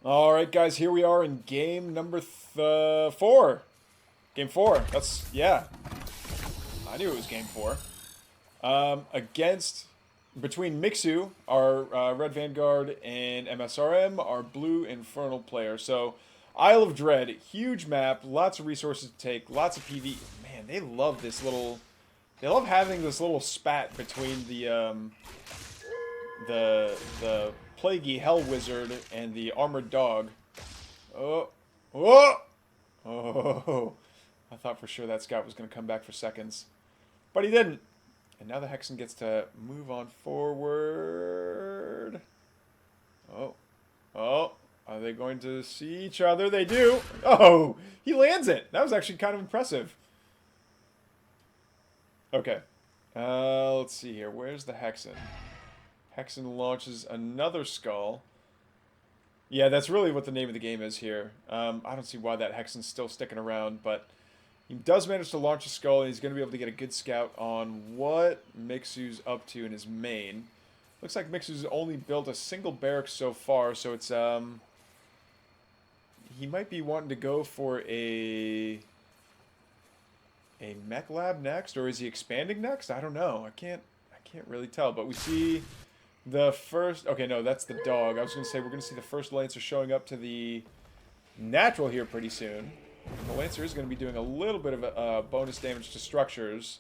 Alright, guys, here we are in game number 4. Game 4. That's, yeah. I knew it was game 4. Between Mixu, our Red Vanguard, and MSRM, our Blue Infernal player. So, Isle of Dread, huge map, lots of resources to take, lots of PV. Man, they love this little... They love having this little spat between the Plaguey Hell Wizard and the Armored Dog. Oh. Oh! Oh. I thought for sure that scout was going to come back for seconds. But he didn't. And now the Hexen gets to move on forward. Oh. Oh. Are they going to see each other? They do. Oh! He lands it. That was actually kind of impressive. Okay. Let's see here. Where's the Hexen? Hexen launches another skull. Yeah, that's really what the name of the game is here. I don't see why that Hexen's still sticking around, but he does manage to launch a skull, and he's going to be able to get a good scout on what Mixu's up to in his main. Looks like Mixu's only built a single barracks so far, so it's, he might be wanting to go for a mech lab next, or is he expanding next? I don't know. I can't really tell, but we see The first... Okay, no, that's the dog. I was going to say we're going to see the first Lancer showing up to the natural here pretty soon. The Lancer is going to be doing a little bit of bonus damage to structures.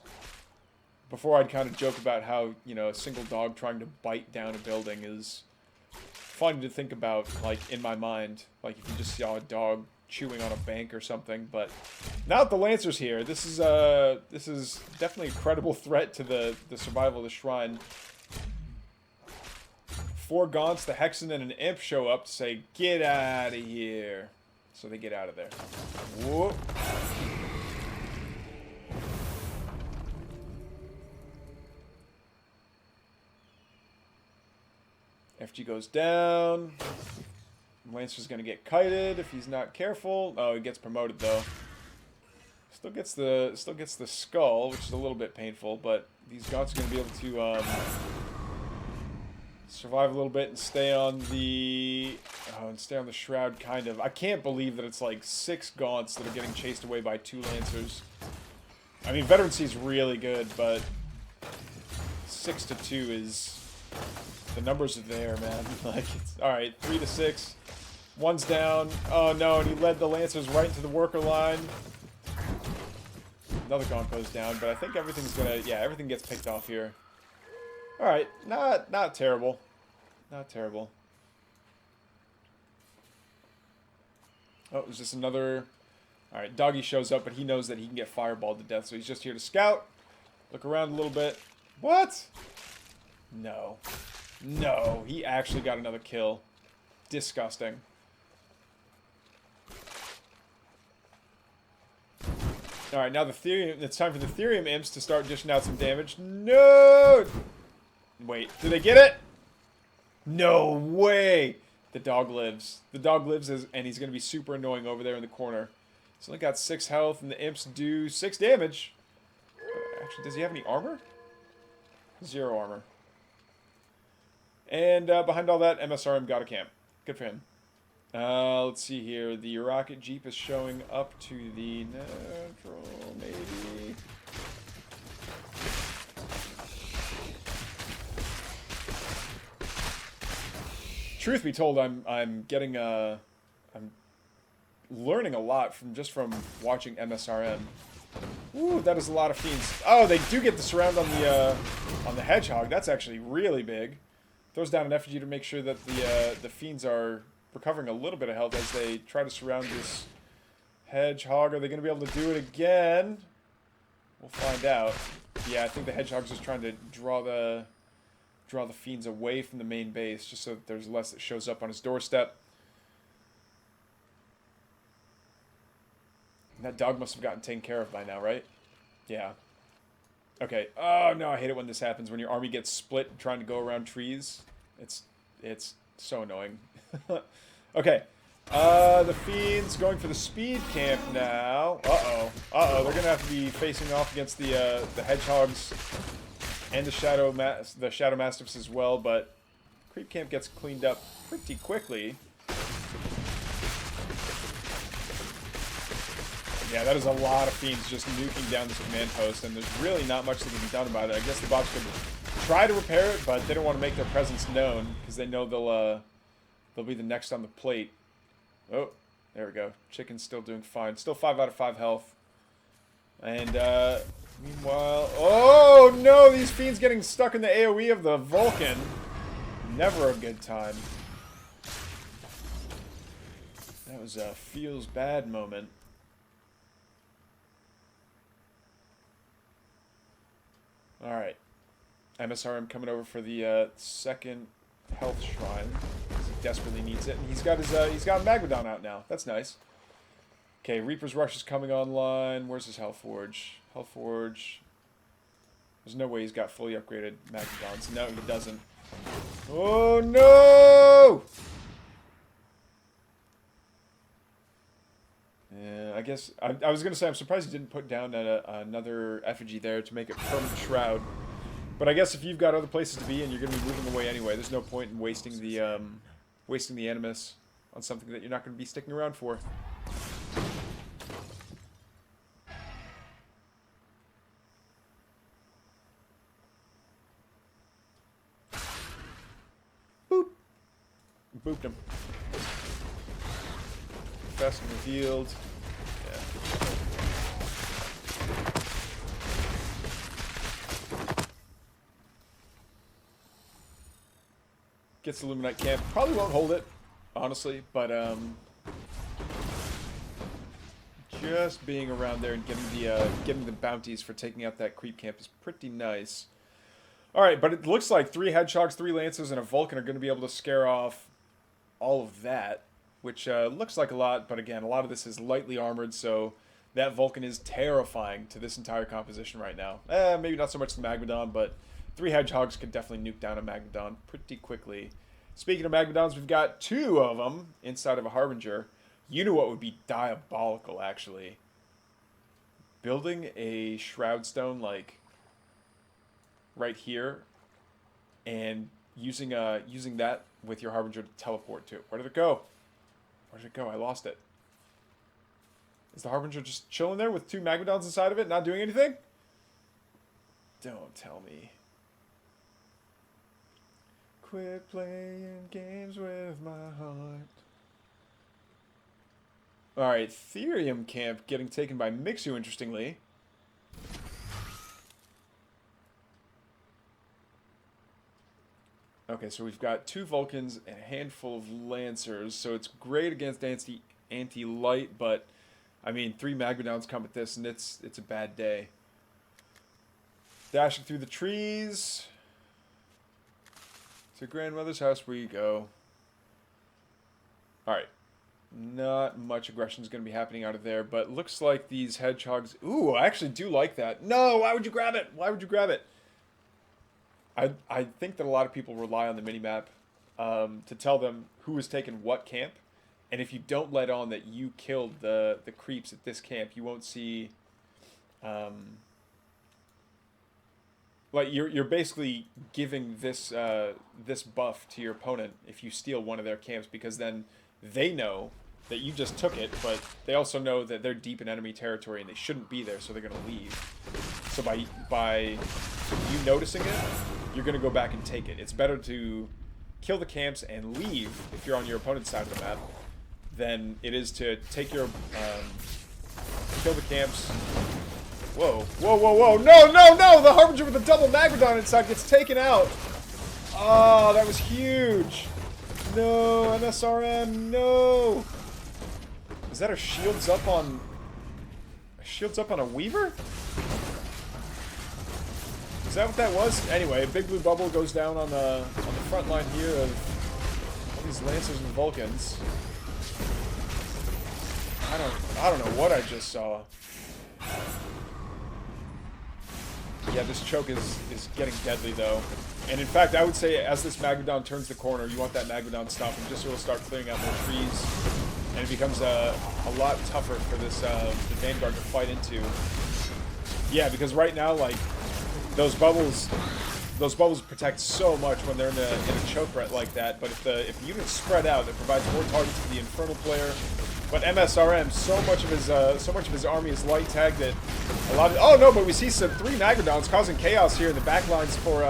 Before I'd kind of joke about how, you know, a single dog trying to bite down a building is fun to think about, like, in my mind. Like, if you just saw a dog chewing on a bank or something, but now that the Lancer's here, this is definitely a credible threat to the survival of the shrine. 4 Gaunts, the Hexen, and an Imp show up to say, "Get out of here." So they get out of there. Whoop. FG goes down. Lancer's gonna get kited if he's not careful. Oh, he gets promoted though. Still gets the skull, which is a little bit painful, but these Gaunts are gonna be able to survive a little bit and stay on the shroud, kind of. I can't believe that it's like 6 Gaunts that are getting chased away by 2 Lancers. I mean, veterancy is really good, but 6 to 2 is... The numbers are there, man. Like, it's... Alright, 3 to 6. One's down. Oh no, and he led the Lancers right into the worker line. Another Gaunt goes down, but I think everything's gonna... Yeah, everything gets picked off here. Alright, not terrible. Not terrible. Oh, there's just another... Alright, Doggy shows up, but he knows that he can get fireballed to death, so he's just here to scout. Look around a little bit. What? No. No, he actually got another kill. Disgusting. Alright, now the Therium... It's time for the Therium Imps to start dishing out some damage. No! Wait, did they get it? No way! The dog lives. The dog lives, and he's going to be super annoying over there in the corner. He's only got 6 health, and the Imps do 6 damage. Actually, does he have any armor? 0 armor. And behind all that, msrm got a camp. Good for him. Let's see here. The rocket jeep is showing up to the natural, maybe. Truth be told, I'm getting I'm learning a lot from watching MSRM. Ooh, that is a lot of fiends. Oh, they do get the surround on the hedgehog. That's actually really big. Throws down an effigy to make sure that the fiends are recovering a little bit of health as they try to surround this hedgehog. Are they going to be able to do it again? We'll find out. Yeah, I think the hedgehog's just trying to draw the fiends away from the main base, just so that there's less that shows up on his doorstep. And that dog must have gotten taken care of by now, right? Yeah. Okay. Oh, no, I hate it when this happens, when your army gets split trying to go around trees. It's so annoying. Okay. The Fiends going for the speed camp now. Uh-oh. Uh-oh, they're going to have to be facing off against the Hedgehogs and the Shadow Mastiffs as well, but Creep Camp gets cleaned up pretty quickly. Yeah, that is a lot of Fiends just nuking down this command post, and there's really not much that can be done about it. I guess the bots could try to repair it, but they don't want to make their presence known, because they know they'll be the next on the plate. Oh, there we go. Chicken's still doing fine. Still 5 out of 5 health. And, meanwhile... Oh, no! These Fiends getting stuck in the AoE of the Vulcan. Never a good time. That was a feels bad moment. Alright. MSRM coming over for the second health shrine. He desperately needs it. And he's got Magmadon out now. That's nice. Okay, Reaper's Rush is coming online. Where's his Hellforge? Hellforge. There's no way he's got fully upgraded Magmadons. No, he doesn't. Oh no! Yeah, I guess I was gonna say I'm surprised he didn't put down another effigy there to make it permanent shroud. But I guess if you've got other places to be and you're gonna be moving away anyway, there's no point in wasting the animus on something that you're not gonna be sticking around for. Booped him. Fast and revealed. Yeah. Gets the Luminite camp. Probably won't hold it, honestly, but just being around there and getting the bounties for taking out that creep camp is pretty nice. All right, but it looks like 3 Hedgehogs, 3 Lancers, and a Vulcan are going to be able to scare off all of that, which looks like a lot, but again, a lot of this is lightly armored, so that Vulcan is terrifying to this entire composition right now. Maybe not so much the Magmadon, but 3 Hedgehogs could definitely nuke down a Magmadon pretty quickly. Speaking of Magmadons, we've got 2 of them inside of a Harbinger. You know what would be diabolical, actually? Building a Shroud Stone, like, right here, and using that with your Harbinger to teleport to it. Where did it go? Where did it go? I lost it. Is the Harbinger just chilling there with 2 Magmadons inside of it, not doing anything? Don't tell me. Quit playing games with my heart. Alright, Therium Camp getting taken by Mixu, interestingly. Okay, so we've got 2 Vulcans and a handful of Lancers, so it's great against anti-light, but, I mean, 3 Magmadons come at this, and it's a bad day. Dashing through the trees. To grandmother's house we go. Alright. Not much aggression is going to be happening out of there, but looks like these Hedgehogs... Ooh, I actually do like that. No, why would you grab it? Why would you grab it? I think that a lot of people rely on the minimap to tell them who has taken what camp. And if you don't let on that you killed the creeps at this camp, you won't see... like, you're basically giving this this buff to your opponent if you steal one of their camps, because then they know that you just took it, but they also know that they're deep in enemy territory and they shouldn't be there, so they're going to leave. So by you noticing it, you're going to go back and take it. It's better to kill the camps and leave if you're on your opponent's side of the map than it is to take your kill the camps. Whoa, whoa, whoa, whoa. No, no, no! The Harbinger with the double Magmadon inside gets taken out. Oh, that was huge. No, msrm, no. Is that a shields up on... Shields up on a Weaver? Is that what that was? Anyway, a big blue bubble goes down on the front line here of all these Lancers and Vulcans. I don't know what I just saw. Yeah, this choke is getting deadly, though. And in fact, I would say as this Magmadon turns the corner, you want that Magmadon stopping just so it'll start clearing out more trees. And it becomes a lot tougher for this the Vanguard to fight into. Yeah, because right now, like, those bubbles protect so much when they're in a choke threat like that. But if the units spread out, it provides more targets to the Infernal player. But msrm, so much of his army is light tagged that a lot of... Oh no, but we see some 3 Magmadons causing chaos here in the backlines for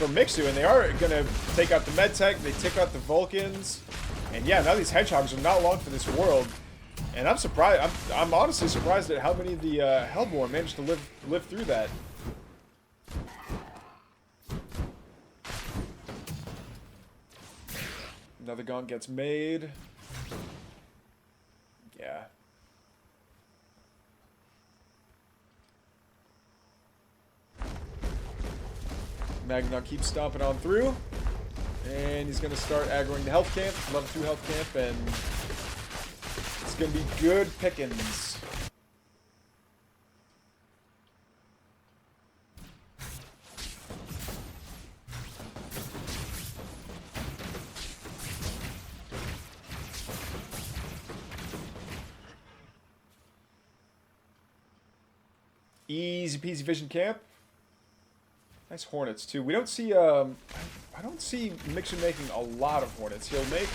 Mixu, and they are gonna take out the Medtech, they take out the Vulcans, and yeah, now these Hedgehogs are not long for this world. And I'm surprised. I'm honestly surprised at how many of the Hellborn managed to live through that. Another gaunt gets made. Yeah. Magmadon keeps stomping on through. And he's going to start aggroing the health camp, level 2 health camp, and it's going to be good pickings. Easy peasy vision camp. Nice Hornets too. We don't see I don't see Mixu making a lot of Hornets. He'll make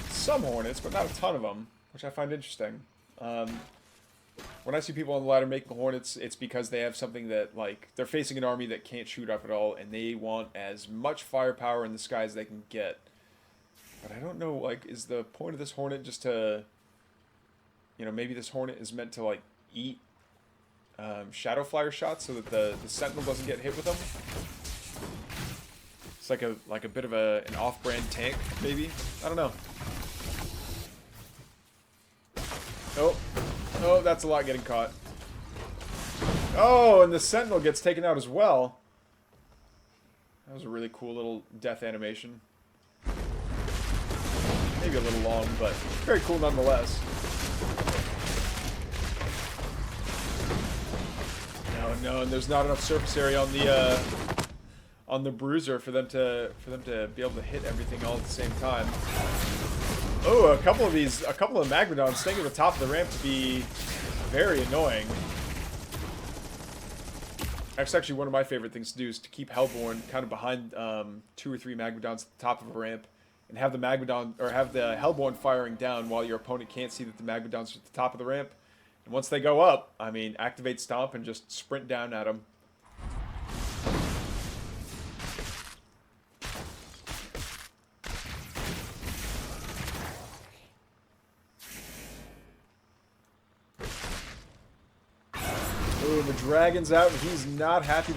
some Hornets, but not a ton of them, which I find interesting. When I see people on the ladder making Hornets, it's because they have something that, like, they're facing an army that can't shoot up at all, and they want as much firepower in the sky as they can get. But I don't know, like, is the point of this Hornet just to... You know, maybe this Hornet is meant to, like, eat Shadow Flyer shots so that the Sentinel doesn't get hit with them? It's like a bit of an off-brand tank, maybe? I don't know. Oh. Oh, that's a lot getting caught. Oh, and the Sentinel gets taken out as well. That was a really cool little death animation. Maybe a little long, but very cool nonetheless. No, and there's not enough surface area on the Bruiser for them to be able to hit everything all at the same time. Oh, a couple of Magmadons staying at the top of the ramp to be very annoying. That's actually one of my favorite things to do, is to keep Hellborn kind of behind 2 or 3 Magmadons at the top of a ramp, and have the Hellborn firing down while your opponent can't see that the Magmadons are at the top of the ramp. And once they go up, I mean, activate Stomp and just sprint down at them. Ooh, the Dragon's out, and he's not happy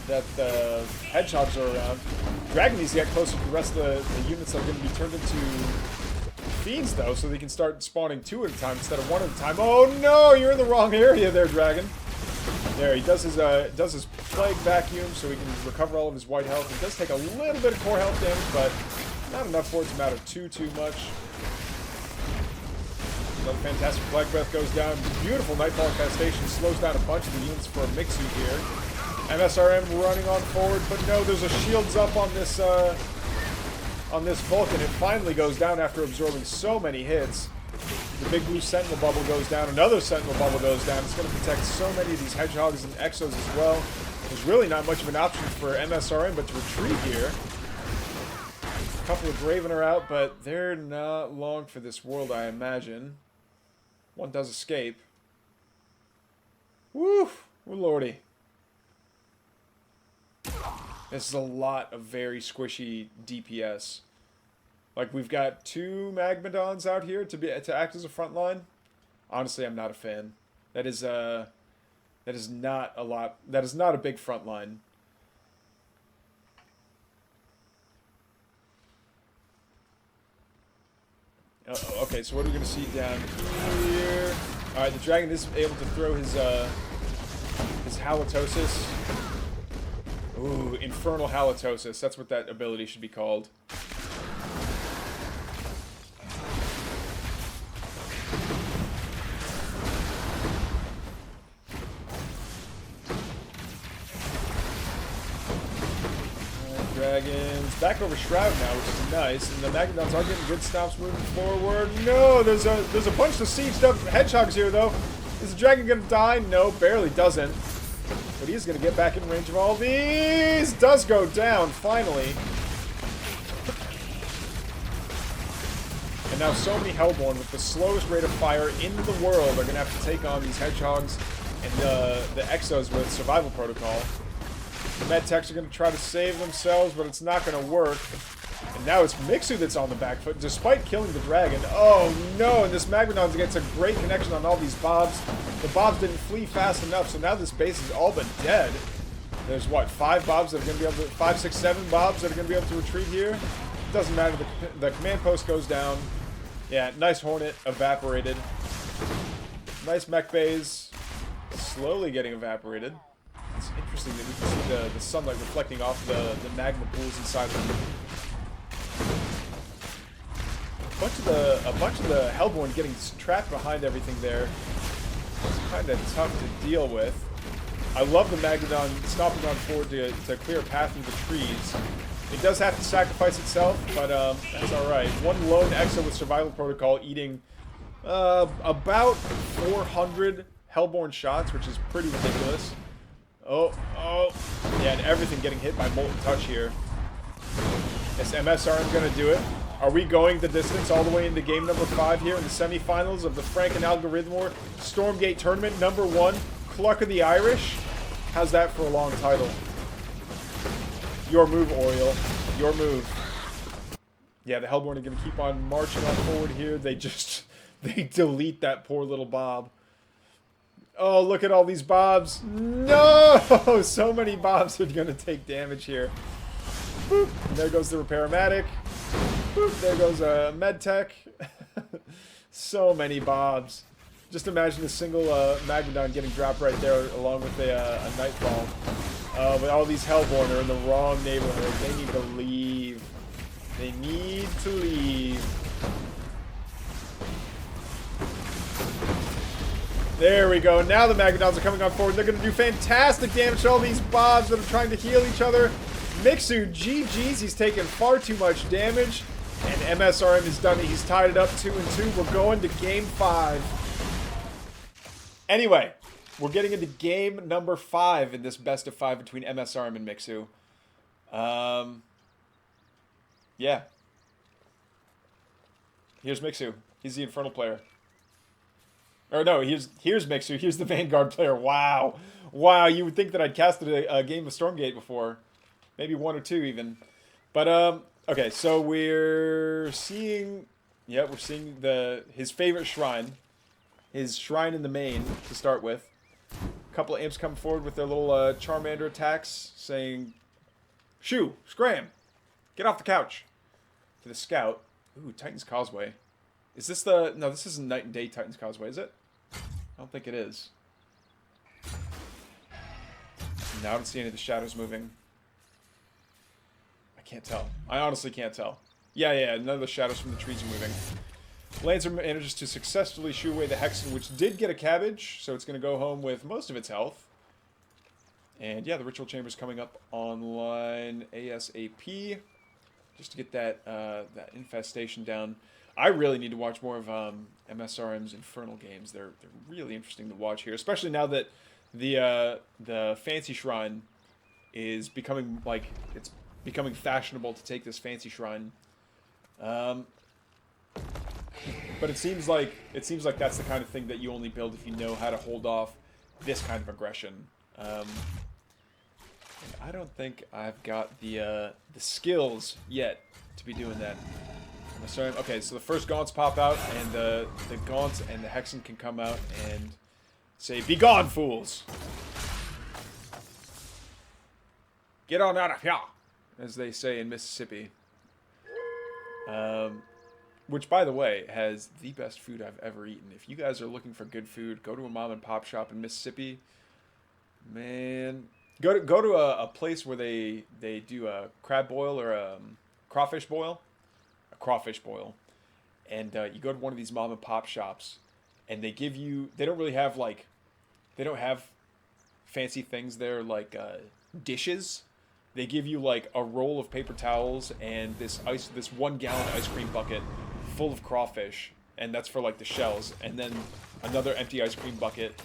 that the Hedgehogs are around. Dragon needs to get closer to the rest of the units that are going to be turned into Fiends, though, so they can start spawning 2 at a time instead of 1 at a time. Oh no, you're in the wrong area there, Dragon. There, he does his Plague Vacuum so he can recover all of his white health. He does take a little bit of core health damage, but not enough for it to matter too much. Another fantastic Plague Breath goes down. Beautiful Nightfall Infestation slows down a bunch of the units for Mixu here. MSRM running on forward, but no, there's a shields up on this Vulcan. It finally goes down after absorbing so many hits. The big blue Sentinel bubble goes down. Another Sentinel bubble goes down. It's going to protect so many of these Hedgehogs and Exos as well. There's really not much of an option for MSRM but to retreat here. A couple of Graven are out, but they're not long for this world, I imagine. One does escape. Woo! Woo lordy. This is a lot of very squishy DPS. Like, we've got 2 Magmadons out here to act as a front line. Honestly, I'm not a fan. That is not a lot. That is not a big front line. Uh-oh, okay, so what are we going to see down here? Alright, the Dragon is able to throw his Halitosis. Ooh, Infernal Halitosis. That's what that ability should be called. Dragons back over Shroud now, which is nice, and the Magmadons are getting good stomps moving forward. No, there's a bunch of sieged up Hedgehogs here though. Is the Dragon gonna die? No, barely doesn't. But he's gonna get back in range of all these. Does go down finally. And now so many Hellborn with the slowest rate of fire in the world are gonna have to take on these Hedgehogs and the Exos with Survival Protocol. The Medtechs are going to try to save themselves, but it's not going to work. And now it's Mixu that's on the back foot, despite killing the Dragon. Oh no, and this Magmadon gets a great connection on all these Bobs. The Bobs didn't flee fast enough, so now this base is all but dead. There's what, 5 Bobs that are going to be able to, 5, 6, 7 Bobs that are going to be able to retreat here? It doesn't matter, the command post goes down. Yeah, nice Hornet, evaporated. Nice mech bays, slowly getting evaporated. It's interesting that we can see the sunlight reflecting off the magma pools inside of them. A bunch of the Hellborn getting trapped behind everything there. It's kind of tough to deal with. I love the Magmadon stomping on forward to clear a path through the trees. It does have to sacrifice itself, but that's alright. One lone Exo with Survival Protocol eating about 400 Hellborn shots, which is pretty ridiculous. Oh, yeah, and everything getting hit by Molten Touch here. Is MSRM going to do it? Are we going the distance all the way into game number 5 here in the semifinals of the Frank and Algorithmor Stormgate Tournament number 1? Cluck of the Irish? How's that for a long title? Your move, Oriole. Your move. Yeah, the Hellborn are going to keep on marching on forward here. They just... They delete that poor little Bob. Oh, look at all these Bobs. No! So many Bobs are going to take damage here. Boop. There goes the Repair-O-Matic. Boop. There goes a Medtech. So many Bobs. Just imagine a single Magnodon getting dropped right there along with a Nightfall. But all these Hellborn are in the wrong neighborhood. They need to leave. They need to leave. There we go. Now the Magnodons are coming on forward. They're going to do fantastic damage to all these Bobs that are trying to heal each other. Mixu, GG's. He's taken far too much damage. And MSRM has done it. He's tied it up 2-2. We're going to game 5. Anyway, we're getting into game number 5 in this best of 5 between MSRM and Mixu. Yeah. Here's Mixu. He's the Infernal player. Or no, here's Mixu. Here's the Vanguard player. Wow. Wow, you would think that I'd casted a game of Stormgate before. Maybe 1 or 2 even. But, okay, so we're seeing... Yeah, we're seeing his favorite shrine. His shrine in the main to start with. A couple of imps come forward with their little Charmander attacks, saying, "Shoo! Scram! Get off the couch!" To the scout. Ooh, Titan's Causeway. Is this the... No, this isn't Night and Day Titan's Causeway, is it? I don't think it is. No, I don't see any of the shadows moving. I can't tell. I honestly can't tell. Yeah, none of the shadows from the trees are moving. Lancer manages to successfully shoo away the Hexen, which did get a cabbage, so it's going to go home with most of its health. And yeah, the Ritual Chamber's coming up online ASAP, just to get that that infestation down. I really need to watch more of MSRM's Infernal games. They're really interesting to watch here, especially now that the Fancy Shrine is becoming, like, it's becoming fashionable to take this Fancy Shrine. But it seems like that's the kind of thing that you only build if you know how to hold off this kind of aggression. And I don't think I've got the skills yet to be doing that. Okay, so the first Gaunts pop out, and the Gaunts and the Hexen can come out and say, "Be gone, fools! Get on out of here," as they say in Mississippi. Which, by the way, has the best food I've ever eaten. If you guys are looking for good food, go to a mom and pop shop in Mississippi. Man, go to a place where they do a crab boil or a crawfish boil. A crawfish boil. And you go to one of these mom and pop shops, and they give you... They don't really have, like... They don't have fancy things there, like dishes. They give you, like, a roll of paper towels and this 1 gallon ice cream bucket full of crawfish, and that's for, like, the shells, and then another empty ice cream bucket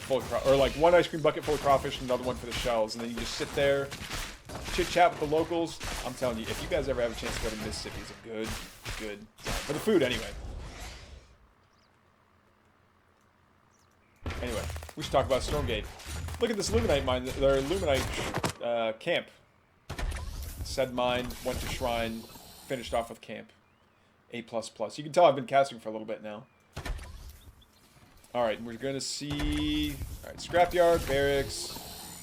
full of or like 1 ice cream bucket full of crawfish and another one for the shells, and then you just sit there, chit chat with the locals. I'm telling you, if you guys ever have a chance to go to Mississippi, it's a good time. For the food, anyway. Anyway, we should talk about Stormgate. Look at this Luminite mine, or Luminite camp. Said mine, went to Shrine, finished off with camp. A++. You can tell I've been casting for a little bit now. Alright, we're going to see... Alright, Scrapyard, Barracks.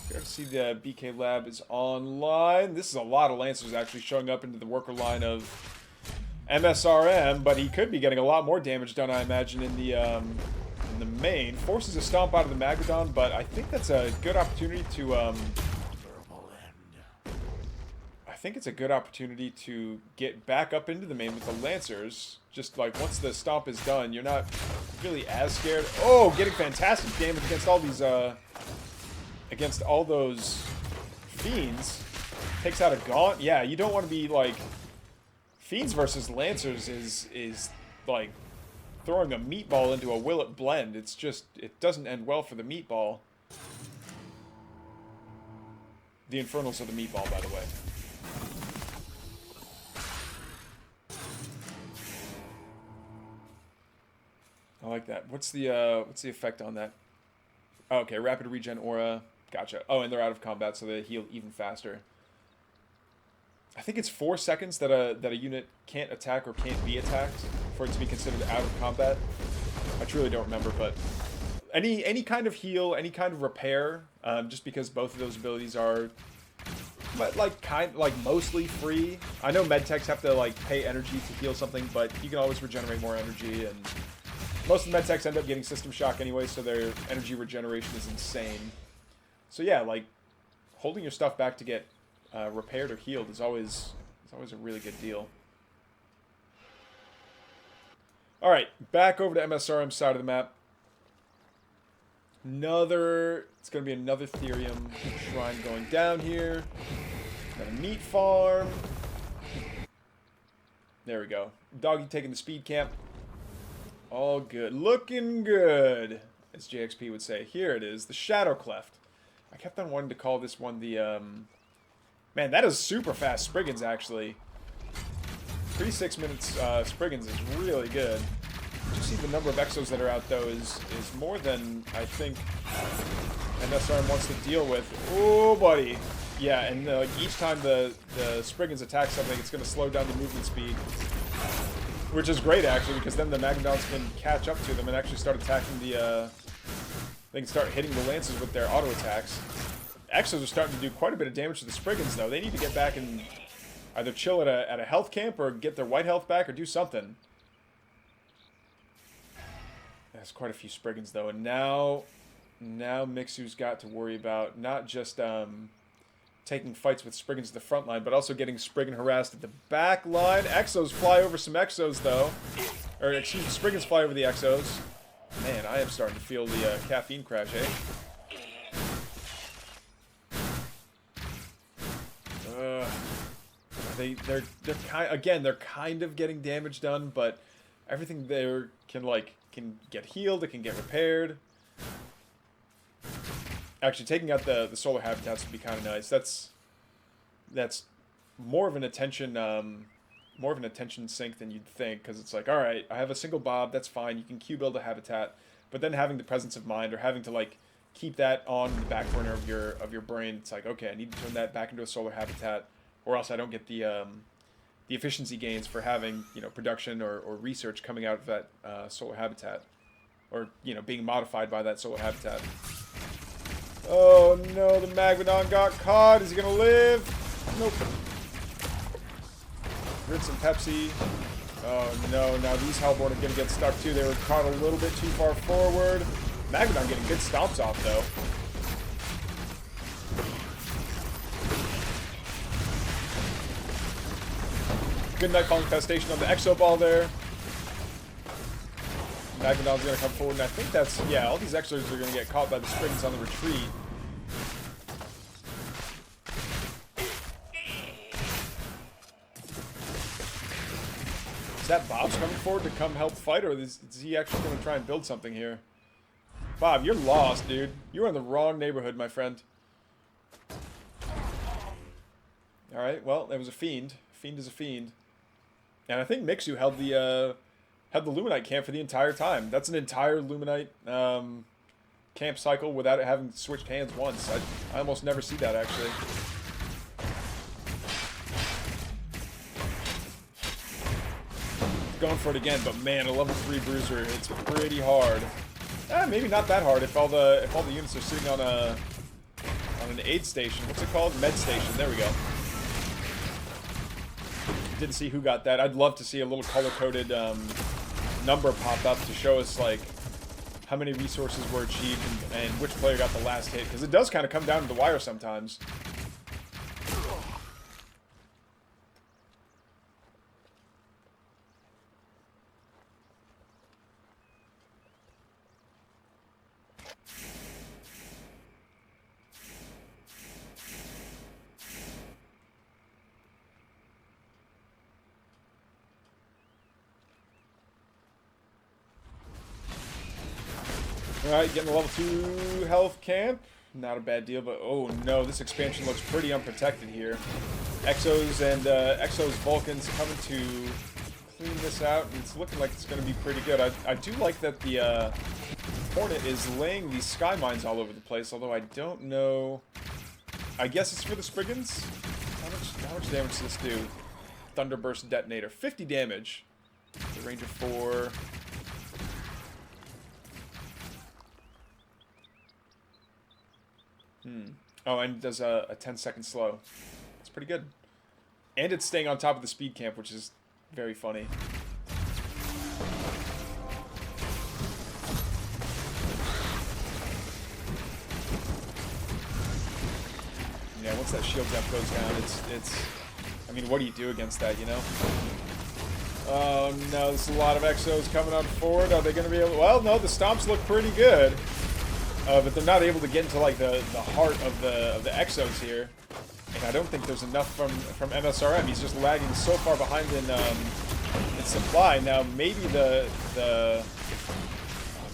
We're going to see the BK Lab is online. This is a lot of Lancers actually showing up into the worker line of MSRM, but he could be getting a lot more damage done, I imagine, in the main. Forces a stomp out of the Magadon, but I think that's a good opportunity to... I think it's a good opportunity to get back up into the main with the Lancers. Just like once the stomp is done, you're not really as scared. Oh, getting fantastic damage against all these against all those fiends. Takes out a gaunt. Yeah, you don't want to be like fiends versus Lancers is like throwing a meatball into a Willet blend. It's just, it doesn't end well for the meatball. The Infernals are the meatball, by the way. I like that. What's the effect on that? Oh, okay, rapid regen aura. Gotcha. Oh, and they're out of combat, so they heal even faster. I think it's 4 seconds that a unit can't attack or can't be attacked for it to be considered out of combat. I truly don't remember, but any kind of heal, any kind of repair, just because both of those abilities are like mostly free. I know medtechs have to like pay energy to heal something, but you can always regenerate more energy, and most of the medtechs end up getting system shock anyway, so their energy regeneration is insane. So yeah, like holding your stuff back to get repaired or healed is always a really good deal. All right, back over to MSRM side of the map. It's going to be another Therium shrine going down here. Got a meat farm. There we go. Doggy taking the speed camp. All good. Looking good, as JXP would say. Here it is, the Shadow Cleft. I kept on wanting to call this one the, Man, that is super fast Spriggans, actually. 36 minutes Spriggans is really good. You see the number of Exos that are out, though, is more than I think MSRM wants to deal with. Oh, buddy. Yeah, and each time the Spriggans attack something, it's going to slow down the movement speed. Which is great, actually, because then the Magnodons can catch up to them and actually start attacking the... they can start hitting the Lances with their auto attacks. Exos are starting to do quite a bit of damage to the Spriggans, though. They need to get back and either chill at a health camp or get their white health back or do something. There's quite a few Spriggans, though, and now Mixu's got to worry about not just taking fights with Spriggans at the front line, but also getting Spriggan harassed at the back line. Exos fly over some Exos, though. Or, excuse me, Spriggans fly over the Exos. Man, I am starting to feel the caffeine crash, eh? They're kind of getting damage done, but everything there can get healed, it can get repaired. Actually, taking out the solar habitats would be kind of nice. That's more of an attention sink than you'd think, because it's like, all right, I have a single Bob, that's fine. You can Q build a habitat, but then having the presence of mind or having to like keep that on the back burner of your brain, it's like, okay, I need to turn that back into a solar habitat, or else I don't get the efficiency gains for having, you know, production or research coming out of that solar habitat, or, you know, being modified by that solar habitat. Oh no, the Magnodon got caught. Is he gonna live? Nope. Ritz and Pepsi. Oh no, now these Hellborn are gonna get stuck too. They were caught a little bit too far forward. Magnodon getting good stomps off though. Good Nightfall Infestation on the Exo Ball there. Magnodon's gonna come forward, and I think that's, yeah, all these Exos are gonna get caught by the Spriggans on the retreat. Is that Bob's coming forward to come help fight, or is he actually gonna try and build something here? Bob, you're lost, dude. You're in the wrong neighborhood, my friend. Alright, well, there was a Fiend. Fiend is a Fiend. And I think Mixu held the Luminite camp for the entire time. That's an entire Luminite camp cycle without it having switched hands once. I almost never see that, actually. Going for it again, but man, a level 3 bruiser, it's pretty hard. Maybe not that hard if all the units are sitting on an aid station. What's it called? Med station. There we go. Didn't see who got that. I'd love to see a little color-coded number pop up to show us like how many resources were achieved and which player got the last hit, because it does kind of come down to the wire sometimes. Alright, getting a level 2 health camp. Not a bad deal, but oh no, this expansion looks pretty unprotected here. Exos and Exos Vulcans coming to clean this out, and it's looking like it's going to be pretty good. I do like that the Hornet is laying these sky mines all over the place, although I don't know. I guess it's for the Spriggans? I don't How much damage does this do? Thunderburst Detonator. 50 damage. The range of 4. Oh, and it does a 10-second slow. It's pretty good. And it's staying on top of the speed camp, which is very funny. Yeah, once that shield depth goes down, it's... I mean, what do you do against that, you know? Oh, no, there's a lot of Exos coming on forward. Are they going to be able... Well, no, the stomps look pretty good. But they're not able to get into, like, the heart of the Exos here. And I don't think there's enough from MSRM. He's just lagging so far behind in supply. Now, maybe the... Oh,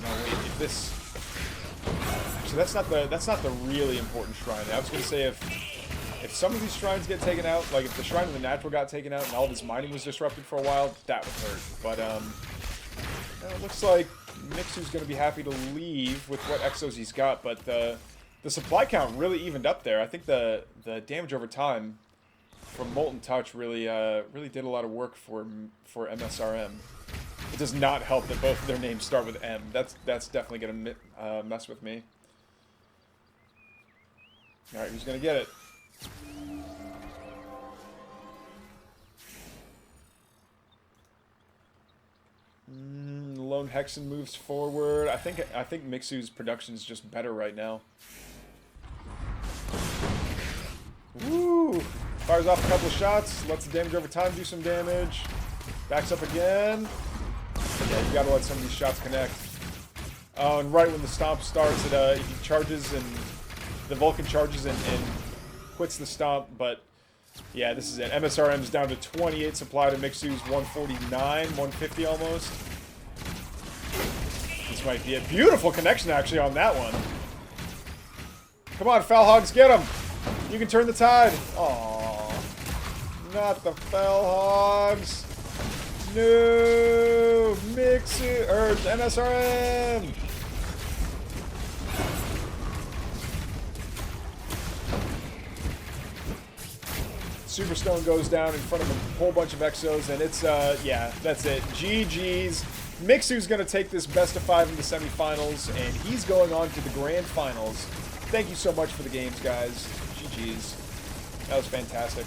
no, wait, if this... Actually, that's not the really important shrine. I was going to say if some of these shrines get taken out, like if the Shrine of the Natural got taken out and all of his mining was disrupted for a while, that would hurt. But it looks like Mixu's going to be happy to leave with what Exos he's got, but the supply count really evened up there. I think the damage over time from Molten Touch really did a lot of work for MSRM. It does not help that both of their names start with M. That's definitely going to mess with me. All right, who's going to get it? Lone Hexen moves forward. I think Mixu's production is just better right now. Woo! Fires off a couple of shots. Lets the damage over time do some damage. Backs up again. Yeah, you gotta let some of these shots connect. Oh, and right when the stomp starts, he charges and the Vulcan charges and quits the stomp. But yeah, this is it. MSRM's down to 28 supply to Mixu's 149, 150 almost. This might be a beautiful connection actually on that one. Come on, Foul Hogs, get him! You can turn the tide. Aww, not the Foul Hogs. No, Mixu or MSRM. Superstone goes down in front of a whole bunch of Exos, and it's, yeah, that's it. GG's. Mixu's going to take this best of 5 in the semifinals, and he's going on to the grand finals. Thank you so much for the games, guys. GG's. That was fantastic.